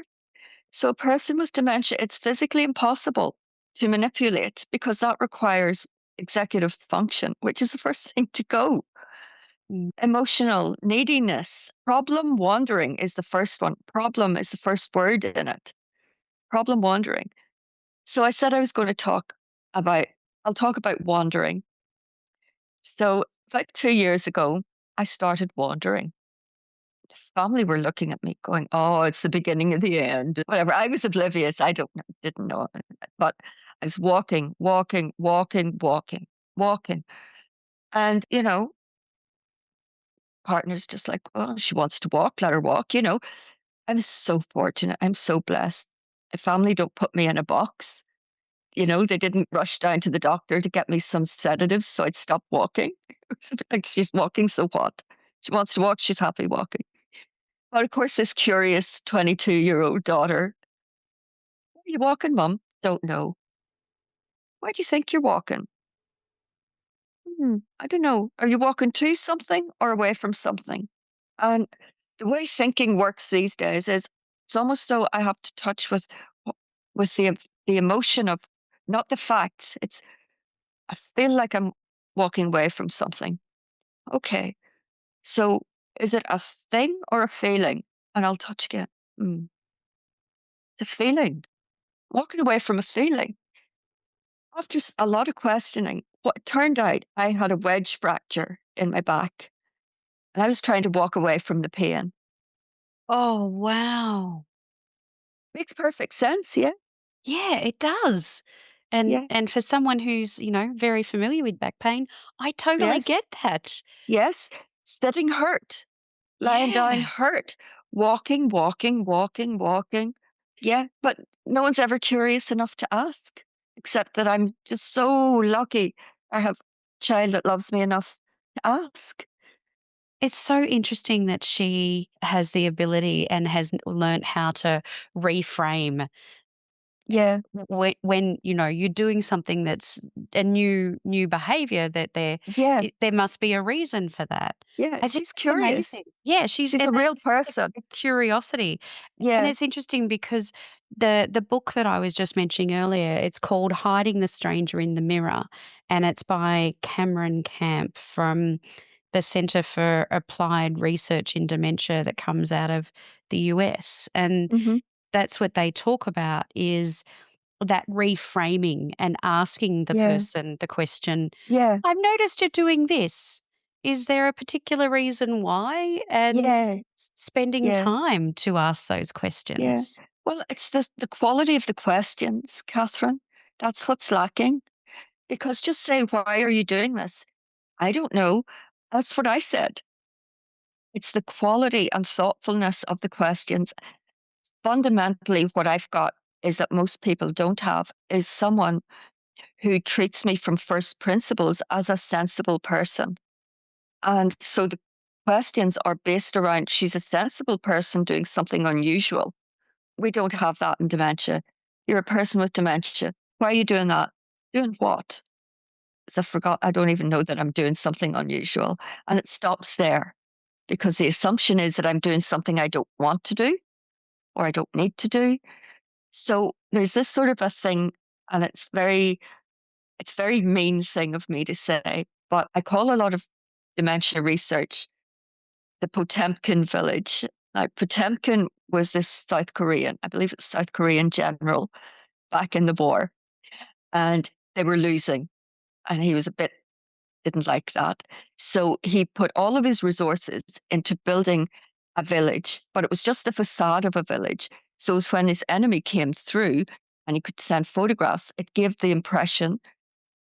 So a person with dementia, it's physically impossible to manipulate because that requires executive function, which is the first thing to go. Mm. Emotional neediness, problem wandering is the first one. Problem is the first word in it. Problem wandering. So I said I was going to about, I'll talk about wandering. So about 2 years ago, I started wandering. Family were looking at me going, oh, it's the beginning of the end. Whatever. I was oblivious. I don't know, didn't know. But I was walking, walking, walking, walking, walking. And, partner's just like, oh, she wants to walk, let her walk. I'm so fortunate. I'm so blessed. My family don't put me in a box. They didn't rush down to the doctor to get me some sedatives so I'd stop walking. It's like she's walking, so what? She wants to walk, she's happy walking. But of course, this curious 22-year-old daughter, "Where are you walking, Mum?" "Don't know." "Why do you think you're walking?" I don't know. Are you walking to something or away from something?" And the way thinking works these days is it's almost though I have to touch with the emotion of not the facts. It's I feel like I'm walking away from something. Okay, so is it a thing or a feeling? And I'll touch again. Mm, it's a feeling. Walking away from a feeling. After a lot of questioning, what turned out I had a wedge fracture in my back, and I was trying to walk away from the pain. Oh, wow. Makes perfect sense, yeah? Yeah, it does. And Yeah. and for someone who's, very familiar with back pain, I totally Yes. get that. Yes. Sitting hurt. Lying down Yeah. hurt. Walking, walking, walking, walking. Yeah, but no one's ever curious enough to ask, except that I'm just so lucky I have a child that loves me enough to ask. It's so interesting that she has the ability and has learnt how to reframe Yeah, when you're doing something that's a new behavior that yeah, there must be a reason for that. yeah. I think She's that's curious. amazing. Yeah, she's She's and a real that's person. a curiosity. And Yeah. it's interesting because the book that I was just mentioning earlier, it's called Hiding the Stranger in the Mirror, and it's by Cameron Camp from the Center for Applied Research in Dementia that comes out of the US. And Hmm. that's what they talk about is that reframing and asking the Yeah. person the question, Yeah. "I've noticed you're doing this. Is there a particular reason why?" And Yeah. spending Yeah. time to ask those Yeah. questions. Well, it's the quality of the questions, Catherine. That's what's lacking. Because just say, why are you doing this? I don't know. That's what I said. It's the quality and thoughtfulness of the questions. Fundamentally, what I've got is that most people don't have is someone who treats me from first principles as a sensible person. And so the questions are based around she's a sensible person doing something unusual. We don't have that in dementia. You're a person with dementia. Why are you doing that? Doing what? 'Cause I don't even know that I'm doing something unusual. And it stops there because the assumption is that I'm doing something I don't want to do or I don't need to do. So there's this sort of a thing, and it's very mean thing of me to say, but I call a lot of dementia research the Potemkin village. Now, Potemkin was this South Korean, I believe it's South Korean general back in the war, and they were losing, and he was a bit didn't like that. So he put all of his resources into building a village, but it was just the facade of a village. So it was when his enemy came through and he could send photographs, it gave the impression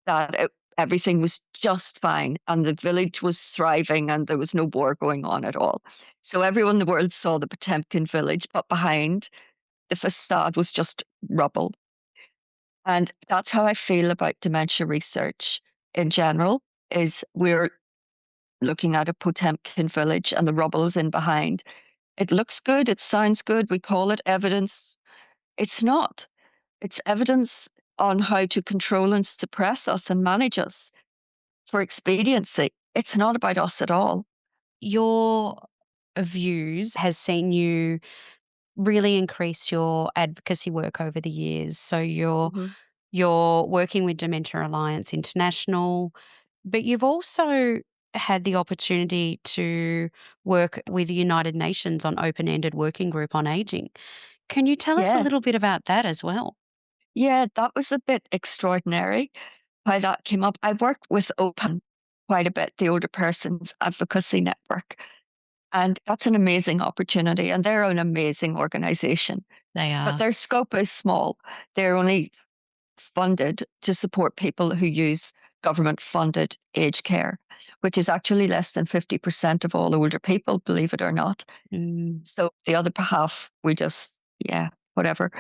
that everything was just fine and the village was thriving and there was no war going on at all. So everyone in the world saw the Potemkin village, but behind the facade was just rubble. And that's how I feel about dementia research in general, is we're looking at a Potemkin village and the rubble's in behind. It looks good, it sounds good, we call it evidence. It's not. It's evidence on how to control and suppress us and manage us for expediency. It's not about us at all. your views has seen you really increase your advocacy work over the years. So Mhm. you're working with Dementia Alliance International, but you've also had the opportunity to work with the United Nations on open-ended working group on aging. Can you tell us a Yeah. little bit about that as well? Yeah, that was a bit extraordinary how that came up. I worked with OPAN quite a bit, the Older Persons Advocacy Network, and that's an amazing opportunity. And they're an amazing organization, They but are. their scope is small. They're only funded to support people who use government funded aged care, which is actually less than 50% of all older people, believe it or not. Mm, So the other half, we just, yeah, whatever.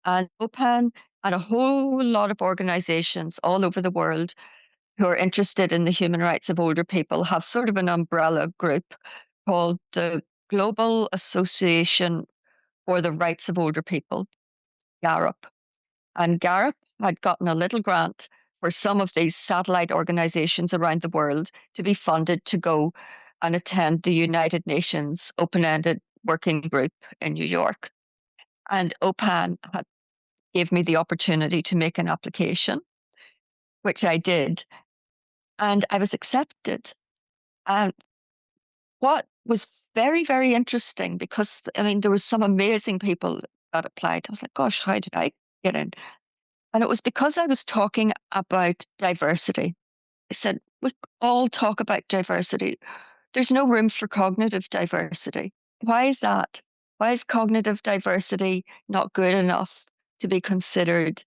And OPAN and a whole lot of organizations all over the world who are interested in the human rights of older people have sort of an umbrella group called the Global Association for the Rights of Older People, GARUP. And GARUP had gotten a little grant for some of these satellite organizations around the world to be funded to go and attend the United Nations open-ended working group in New York. And OPAN had gave me the opportunity to make an application, which I did, and I was accepted. And what was very, very interesting, because I mean, there was some amazing people that applied. I was like, gosh, how did I get in? And it was because I was talking about diversity. I said, we all talk about diversity. There's no room for cognitive diversity. Why is that? Why is cognitive diversity not good enough to be considered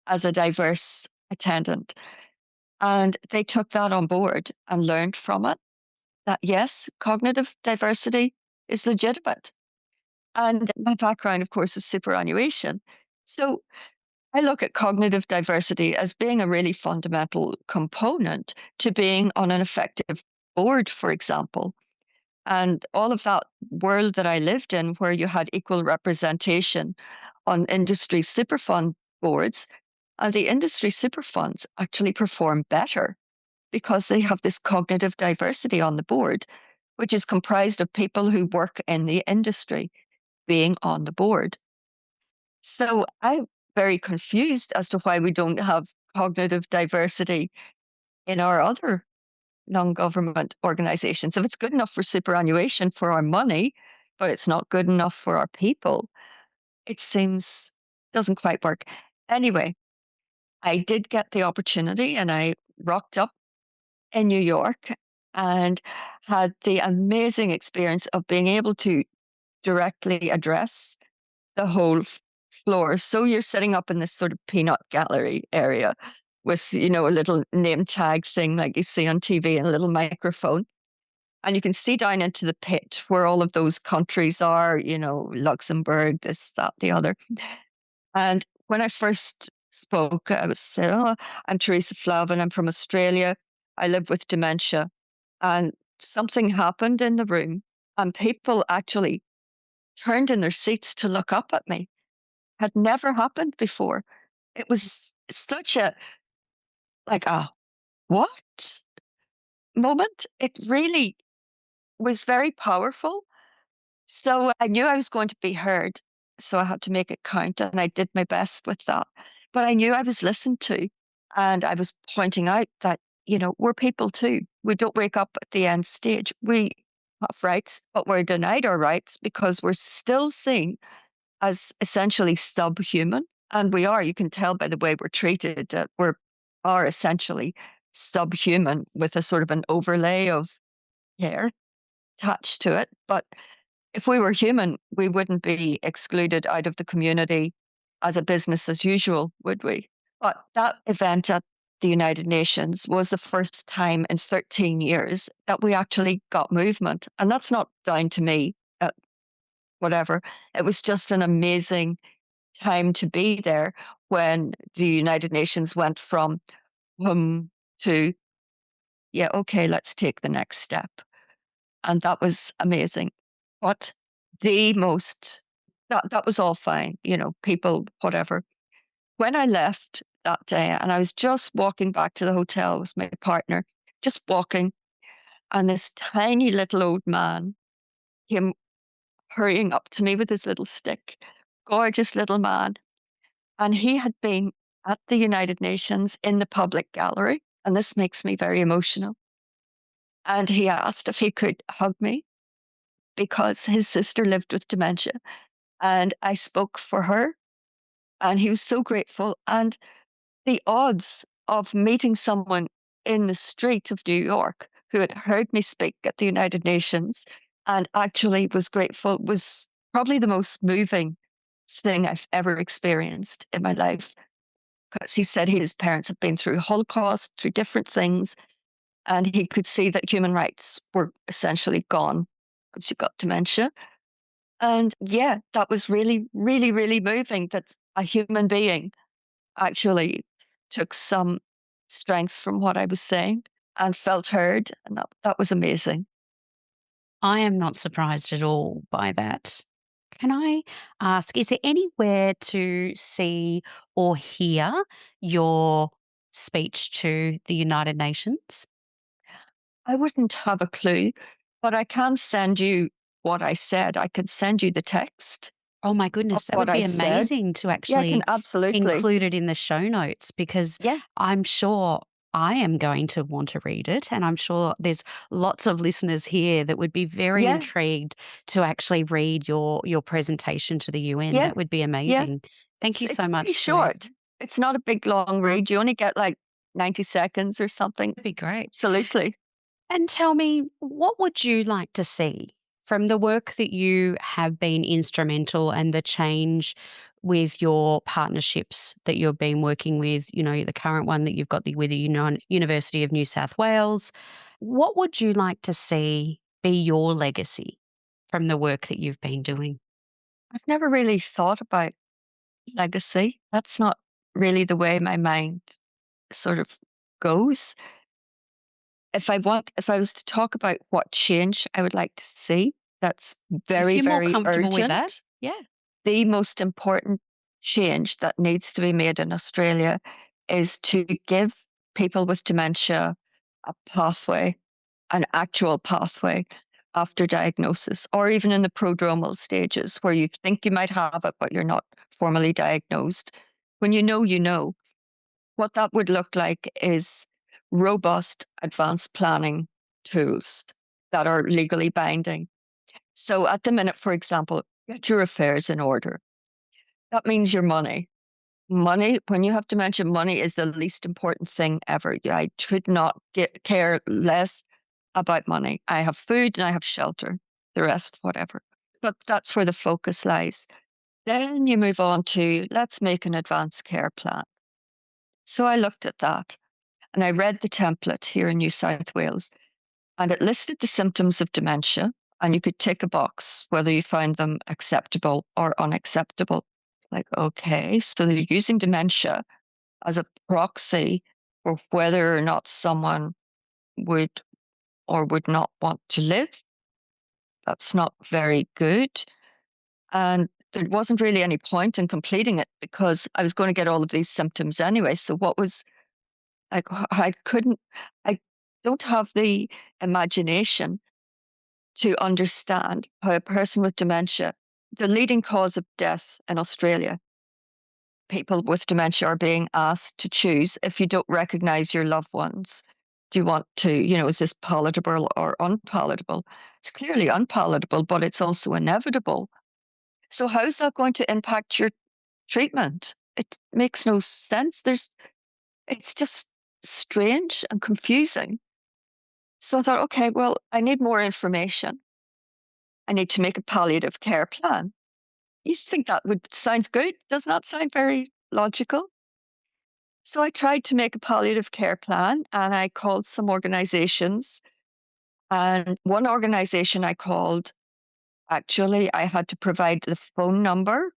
as a diverse attendant? And they took that on board and learned from it that yes, cognitive diversity is legitimate. And my background, of course, is superannuation. So I look at cognitive diversity as being a really fundamental component to being on an effective board, for example. And all of that world that I lived in, where you had equal representation on industry superfund boards, and the industry superfunds actually perform better because they have this cognitive diversity on the board, which is comprised of people who work in the industry being on the board. So I'm very confused as to why we don't have cognitive diversity in our other non-government organizations. If it's good enough for superannuation for our money, but it's not good enough for our people, it seems doesn't quite work. Anyway, I did get the opportunity and I rocked up in New York and had the amazing experience of being able to directly address the whole floor. So you're sitting up in this sort of peanut gallery area with, a little name tag thing like you see on TV and a little microphone. And you can see down into the pit where all of those countries are, Luxembourg, this, that, the other. And when I first spoke, I was saying, oh, I'm Theresa Flavin. I'm from Australia. I live with dementia. And something happened in the room, and people actually turned in their seats to look up at me. Had never happened before. It was such a, like, a what moment. It really was very powerful. So I knew I was going to be heard. So I had to make it count, and I did my best with that. But I knew I was listened to, and I was pointing out that, we're people too. We don't wake up at the end stage. We have rights, but we're denied our rights because we're still seen as essentially subhuman. And we are, you can tell by the way we're treated that are essentially subhuman with a sort of an overlay of care attached to it. But if we were human, we wouldn't be excluded out of the community as a business as usual, would we? But that event at the United Nations was the first time in 13 years that we actually got movement. And that's not down to me, whatever. It was just an amazing time to be there when the United Nations went from to, yeah, okay, let's take the next step. And that was amazing. But the most that was all fine, people, whatever. When I left that day and I was just walking back to the hotel with my partner, just walking, And this tiny little old man came hurrying up to me with his little stick. Gorgeous little man. And he had been at the United Nations in the public gallery. And this makes me very emotional. And he asked if he could hug me because his sister lived with dementia. And I spoke for her. And he was so grateful. And the odds of meeting someone in the street of New York who had heard me speak at the United Nations and actually was grateful was probably the most moving thing I've ever experienced in my life. Because he said his parents had been through Holocaust, through different things, and he could see that human rights were essentially gone once you got dementia. And yeah, that was really, really, really moving that a human being actually took some strength from what I was saying and felt heard. And that was amazing. I am not surprised at all by that. Can I ask, is there anywhere to see or hear your speech to the United Nations? I wouldn't have a clue, but I can send you what I said. I can send you the text Oh my of goodness, that what would I be said. amazing to Yeah, I can actually absolutely. include it in the show notes because Yeah, I'm sure I am going to want to read it. And I'm sure there's lots of listeners here that would be very yeah, intrigued to actually read your presentation to the UN. yeah, That would be yeah. amazing. Thank you It's so pretty much, Theresa. short. It's not a big long read. You only get like 90 seconds or something. That'd be great. Absolutely. And tell me, what would you like to see from the work that you have been instrumental and the change with your partnerships that you've been working with, the current one that you've got with the University of New South Wales? What would you like to see be your legacy from the work that you've been doing? I've never really thought about legacy. That's not really the way my mind sort of goes. If I was to talk about what change I would like to see, that's If very, you're more very comfortable with that, urgent. yeah. The most important change that needs to be made in Australia is to give people with dementia a pathway, an actual pathway after diagnosis, or even in the prodromal stages where you think you might have it, but you're not formally diagnosed. When you know, you know. What that would look like is robust advanced planning tools that are legally binding. So at the minute, for example, get your affairs in order. That means your money. Money, when you have dementia, money is the least important thing ever. I could not care less about money. I have food and I have shelter, the rest, whatever. But that's where the focus lies. Then you move on to let's make an advanced care plan. So I looked at that and I read the template here in New South Wales, and it listed the symptoms of dementia, and you could tick a box whether you found them acceptable or unacceptable. Like, okay, so they're using dementia as a proxy for whether or not someone would or would not want to live. That's not very good. And there wasn't really any point in completing it because I was going to get all of these symptoms anyway. So what was like, I couldn't, I don't have the imagination to understand how a person with dementia, the leading cause of death in Australia, people with dementia are being asked to choose if you don't recognize your loved ones. Do you want to, is this palatable or unpalatable? It's clearly unpalatable, but it's also inevitable. So how's that going to impact your treatment? It makes no sense. It's just strange and confusing. So I thought, okay, well, I need more information. I need to make a palliative care plan. You think that would sounds good? Does not sound very logical. So I tried to make a palliative care plan and I called some organizations. And one organization I called, actually, I had to provide the phone number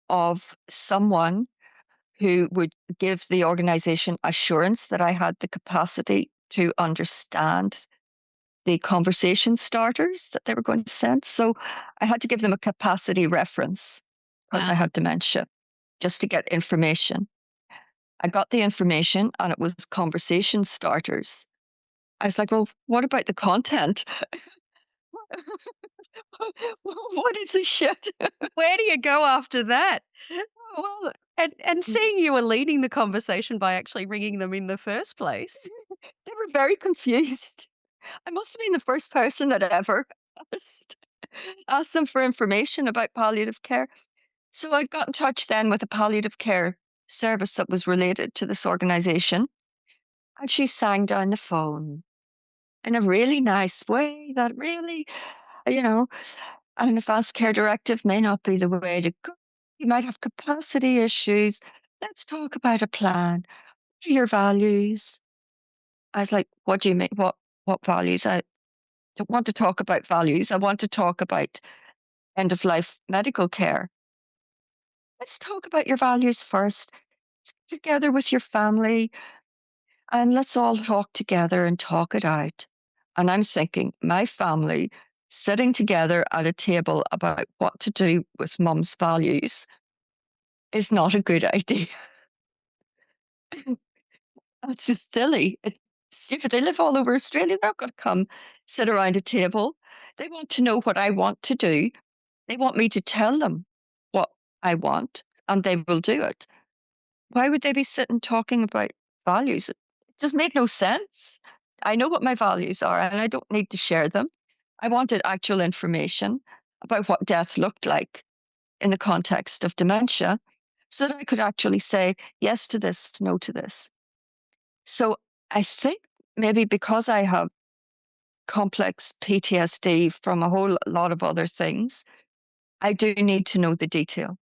of someone who would give the organization assurance that I had the capacity to understand the conversation starters that they were going to send. So I had to give them a capacity reference because I Wow. had dementia just to get information. I got the information and it was conversation starters. I was like, well, what about the content? What is this shit? Where do you go after that? Well, And seeing you were leading the conversation by actually ringing them in the first place. they were very confused. I must have been the first person that ever asked, asked them for information about palliative care. So I got in touch then with a palliative care service that was related to this organization. And she sang down the phone in a really nice way that really, you know, an advanced care directive may not be the way to go. You might have capacity issues. Let's talk about a plan. What are your values? I was like, what do you mean? What values? I don't want to talk about values. I want to talk about end of life medical care. Let's talk about your values first. Sit together with your family and let's all talk together and talk it out. And I'm thinking, my family sitting together at a table about what to do with mum's values is not a good idea. That's just silly. It's stupid. They live all over Australia. They're not going to come sit around a table. They want to know what I want to do. They want me to tell them what I want, and they will do it. Why would they be sitting talking about values? It just made no sense. I know what my values are, and I don't need to share them. I wanted actual information about what death looked like in the context of dementia so that I could actually say yes to this, no to this. So I think maybe because I have complex PTSD from a whole lot of other things, I do need to know the detail.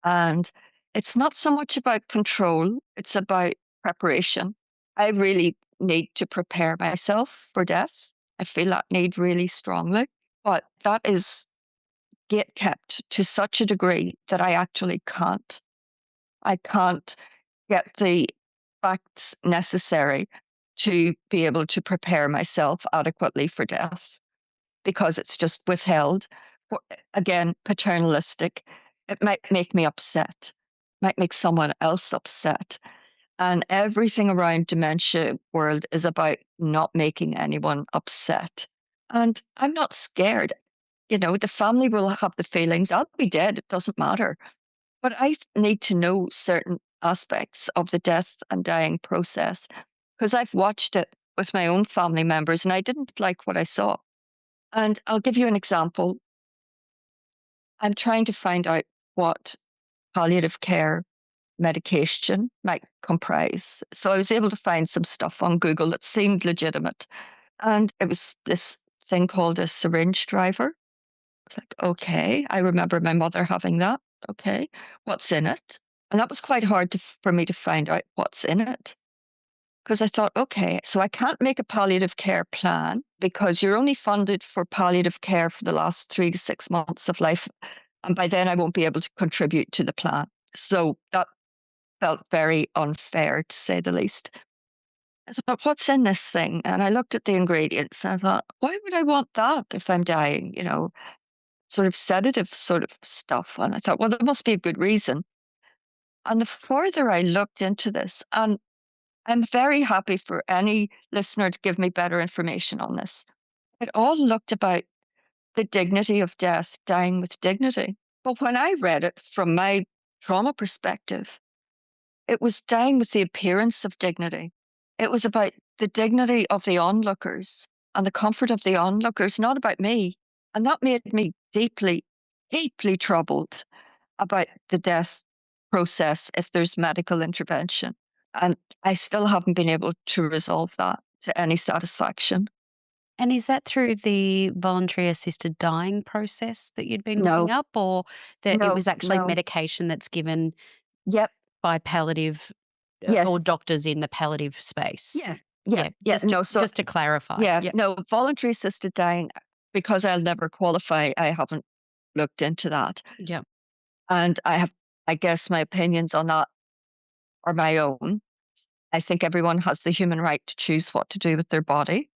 And it's not so much about control, it's about preparation. I really need to prepare myself for death. I feel that need really strongly, but that is gate kept to such a degree that I actually can't. I can't get the facts necessary to be able to prepare myself adequately for death because it's just withheld. Again, paternalistic. It might make me upset, might make someone else upset. And everything around dementia world is about not making anyone upset. And I'm not scared. You know, the family will have the feelings. I'll be dead. It doesn't matter. But I need to know certain aspects of the death and dying process because I've watched it with my own family members and I didn't like what I saw. And I'll give you an example. I'm trying to find out what palliative care medication might comprise. So I was able to find some stuff on Google that seemed legitimate. And it was this thing called a syringe driver. It's like, okay, I remember my mother having that. Okay, what's in it? And that was quite hard for me to find out what's in it. Because I thought, okay, so I can't make a palliative care plan because you're only funded for palliative care for the last 3 to 6 months of life. And by then I won't be able to contribute to the plan. So that felt very unfair, to say the least. I thought, what's in this thing? And I looked at the ingredients and I thought, why would I want that if I'm dying? You know, sort of sedative sort of stuff. And I thought, well, there must be a good reason. And the further I looked into this, and I'm very happy for any listener to give me better information on this. It all looked about the dignity of death, dying with dignity. But when I read it from my trauma perspective, it was dying with the appearance of dignity. It was about the dignity of the onlookers and the comfort of the onlookers, not about me. And that made me deeply, deeply troubled about the death process if there's medical intervention. And I still haven't been able to resolve that to any satisfaction. And is that through the voluntary assisted dying process that you'd been looking No, up, or that it no, was actually no. medication that's given Yep. by palliative Yes. or doctors in the palliative space? Yeah. Yeah. Yeah, Yeah. No. So, just to clarify. yeah. Yep. No, voluntary assisted dying, because I'll never qualify, I haven't looked into that. Yep. And I guess my opinions on that are my own. I think everyone has the human right to choose what to do with their body.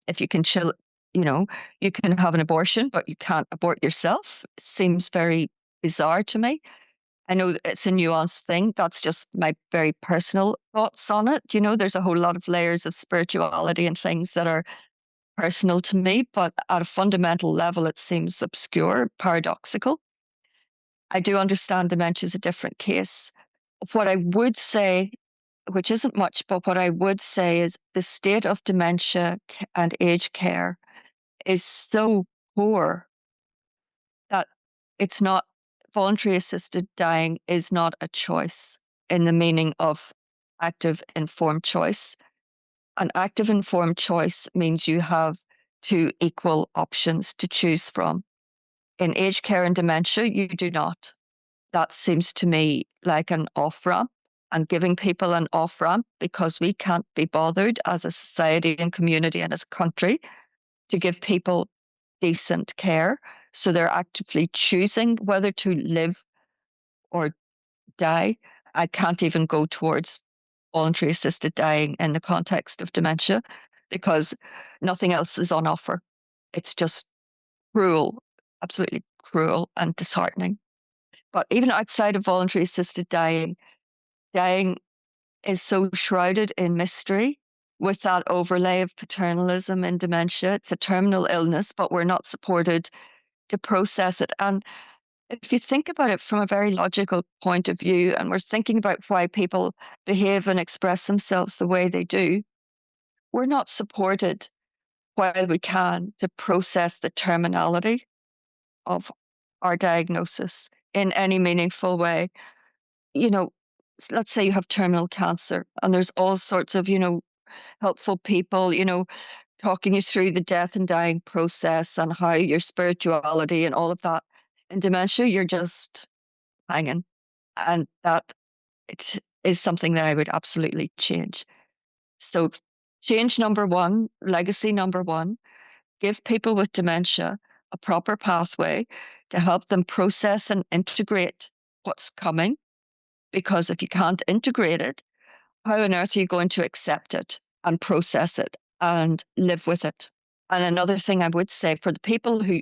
If you can chill, you know, you can have an abortion, but you can't abort yourself. It seems very bizarre to me. I know that it's a nuanced thing. That's just my very personal thoughts on it. There's a whole lot of layers of spirituality and things that are personal to me, but at a fundamental level, it seems obscure, paradoxical. I do understand dementia is a different case. What I would say, which isn't much, but what I would say is the state of dementia and aged care is so poor that it's not voluntary assisted dying is not a choice in the meaning of active informed choice. An active informed choice means you have two equal options to choose from. In aged care and dementia, you do not. That seems to me like an off ramp and giving people an off ramp because we can't be bothered as a society and community and as a country to give people decent care. So they're actively choosing whether to live or die. I can't even go towards voluntary assisted dying in the context of dementia because nothing else is on offer. It's just cruel, absolutely cruel and disheartening. But even outside of voluntary assisted dying, dying is so shrouded in mystery with that overlay of paternalism in dementia. It's a terminal illness, but we're not supported to process it. And if you think about it from a very logical point of view, and we're thinking about why people behave and express themselves the way they do, we're not supported while we can to process the terminality of our diagnosis in any meaningful way. You know, let's say you have terminal cancer and there's all sorts of, helpful people, talking you through the death and dying process and how your spirituality and all of that. In dementia, you're just hanging. And that it is something that I would absolutely change. So, change number one, legacy number one, give people with dementia a proper pathway to help them process and integrate what's coming. Because if you can't integrate it, how on earth are you going to accept it and process it and live with it? And another thing I would say for the people who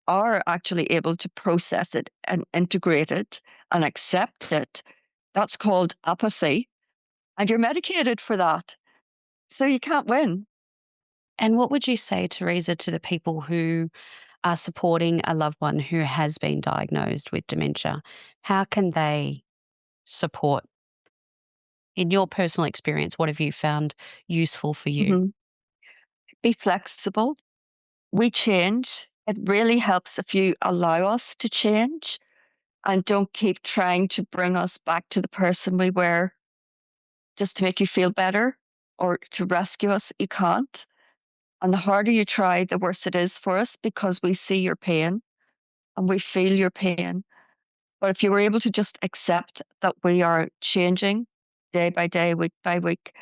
are actually able to process it and integrate it and accept it, that's called apathy. And you're medicated for that. So you can't win. And what would you say, Theresa, to the people who are supporting a loved one who has been diagnosed with dementia? How can they support? In your personal experience, what have you found useful for you? Mhm. Be flexible. We change. It really helps if you allow us to change and don't keep trying to bring us back to the person we were just to make you feel better or to rescue us. You can't. And the harder you try, the worse it is for us because we see your pain and we feel your pain. But if you were able to just accept that we are changing day by day, week by week,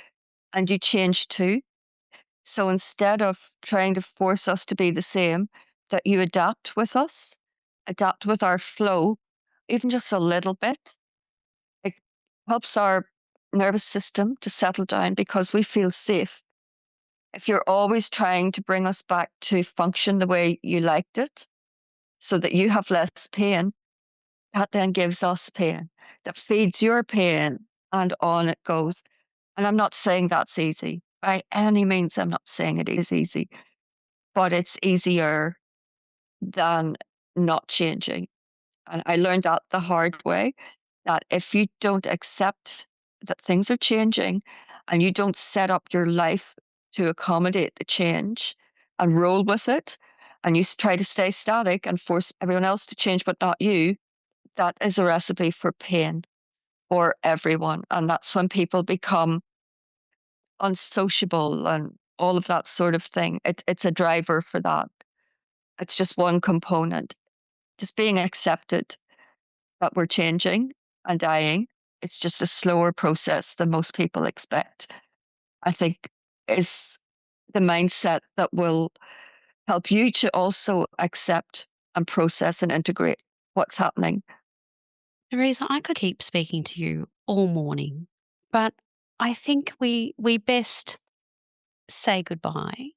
and you change too. So instead of trying to force us to be the same, that you adapt with us, adapt with our flow, even just a little bit. It helps our nervous system to settle down because we feel safe. If you're always trying to bring us back to function the way you liked it so that you have less pain, that then gives us pain, that feeds your pain, and on it goes. And I'm not saying that's easy. By any means, I'm not saying it is easy, but it's easier than not changing. And I learned that the hard way that if you don't accept that things are changing and you don't set up your life to accommodate the change and roll with it, and you try to stay static and force everyone else to change but not you, that is a recipe for pain for everyone. And that's when people become unsociable and all of that sort of thing. It's a driver for that. It's just one component. Just being accepted that we're changing and dying. It's just a slower process than most people expect. I think is the mindset that will help you to also accept and process and integrate what's happening. Theresa, I could keep speaking to you all morning, but I think we best say goodbye.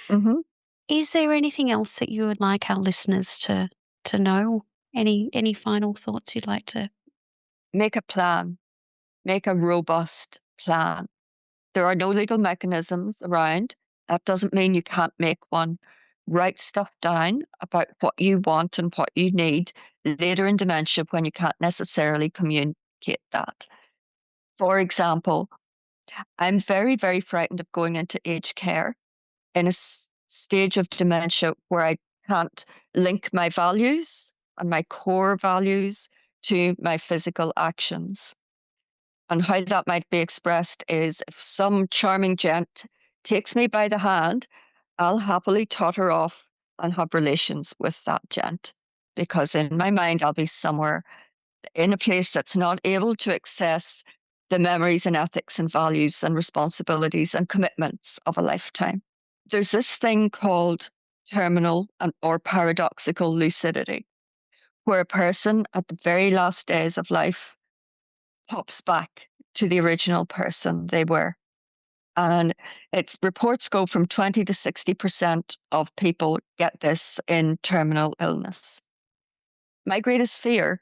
Hmm. Is there anything else that you would like our listeners to know? Any final thoughts you'd like to make a plan, make a robust plan. There are no legal mechanisms around. That doesn't mean you can't make one. Write stuff down about what you want and what you need later in dementia when you can't necessarily communicate that. For example, I'm very, very frightened of going into aged care in a stage of dementia where I can't link my values and my core values to my physical actions. And how that might be expressed is if some charming gent takes me by the hand, I'll happily totter off and have relations with that gent. Because in my mind, I'll be somewhere in a place that's not able to access the memories and ethics and values and responsibilities and commitments of a lifetime. There's this thing called terminal or paradoxical lucidity, where a person at the very last days of life pops back to the original person they were. And its reports go from 20 to 60% of people get this in terminal illness. My greatest fear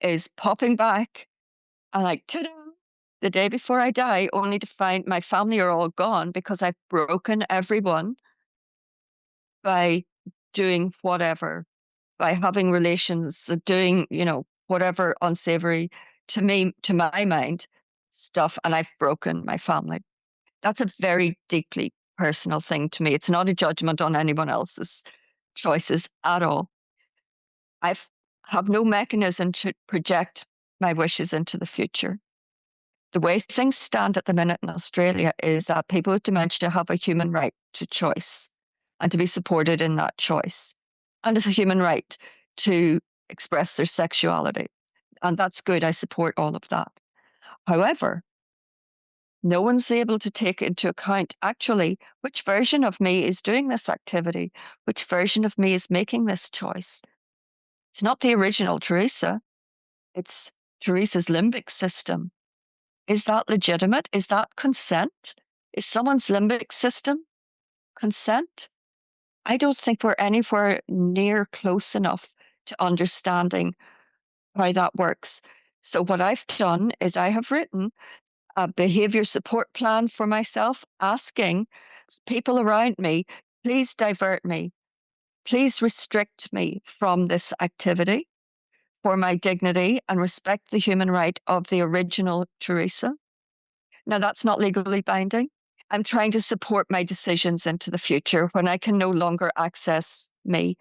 is popping back and like, ta-da, the day before I die, only to find my family are all gone because I've broken everyone by doing whatever, by having relations, doing, whatever unsavory to me, to my mind, stuff, and I've broken my family. That's a very deeply personal thing to me. It's not a judgment on anyone else's choices at all. I have no mechanism to project my wishes into the future. The way things stand at the minute in Australia is that people with dementia have a human right to choice and to be supported in that choice. And it's a human right to express their sexuality. And that's good. I support all of that. However, no one's able to take into account actually which version of me is doing this activity, which version of me is making this choice. It's not the original Theresa, it's Theresa's limbic system. Is that legitimate? Is that consent? Is someone's limbic system consent? I don't think we're anywhere near close enough to understanding how that works. So what I've done is I have written a behaviour support plan for myself, asking people around me, please divert me, please restrict me from this activity for my dignity and respect the human right of the original Theresa. Now, that's not legally binding. I'm trying to support my decisions into the future when I can no longer access me.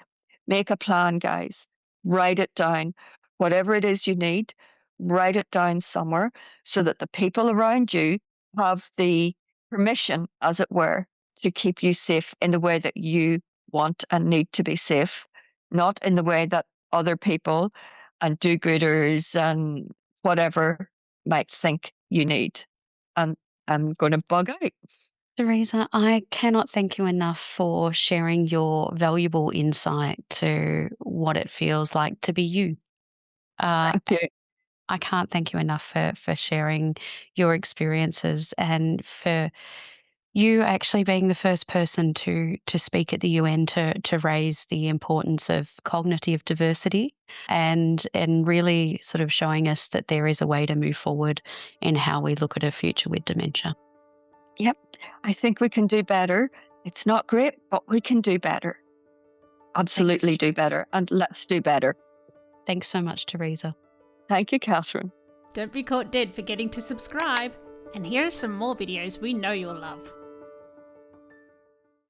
Make a plan, guys. Write it down. Whatever it is you need, write it down somewhere so that the people around you have the permission, as it were, to keep you safe in the way that you want and need to be safe, not in the way that other people and do-gooders and whatever might think you need. And I'm going to bug out. Theresa, I cannot thank you enough for sharing your valuable insight to what it feels like to be you. Thank you. I can't thank you enough for sharing your experiences and for you actually being the first person to speak at the UN to raise the importance of cognitive diversity and really sort of showing us that there is a way to move forward in how we look at a future with dementia. Yep. I think we can do better. It's not great, but we can do better. Absolutely Thanks. do better. And let's do better. Thanks so much, Theresa. Thank you, Catherine. Don't be caught dead forgetting to subscribe. And here are some more videos we know you'll love.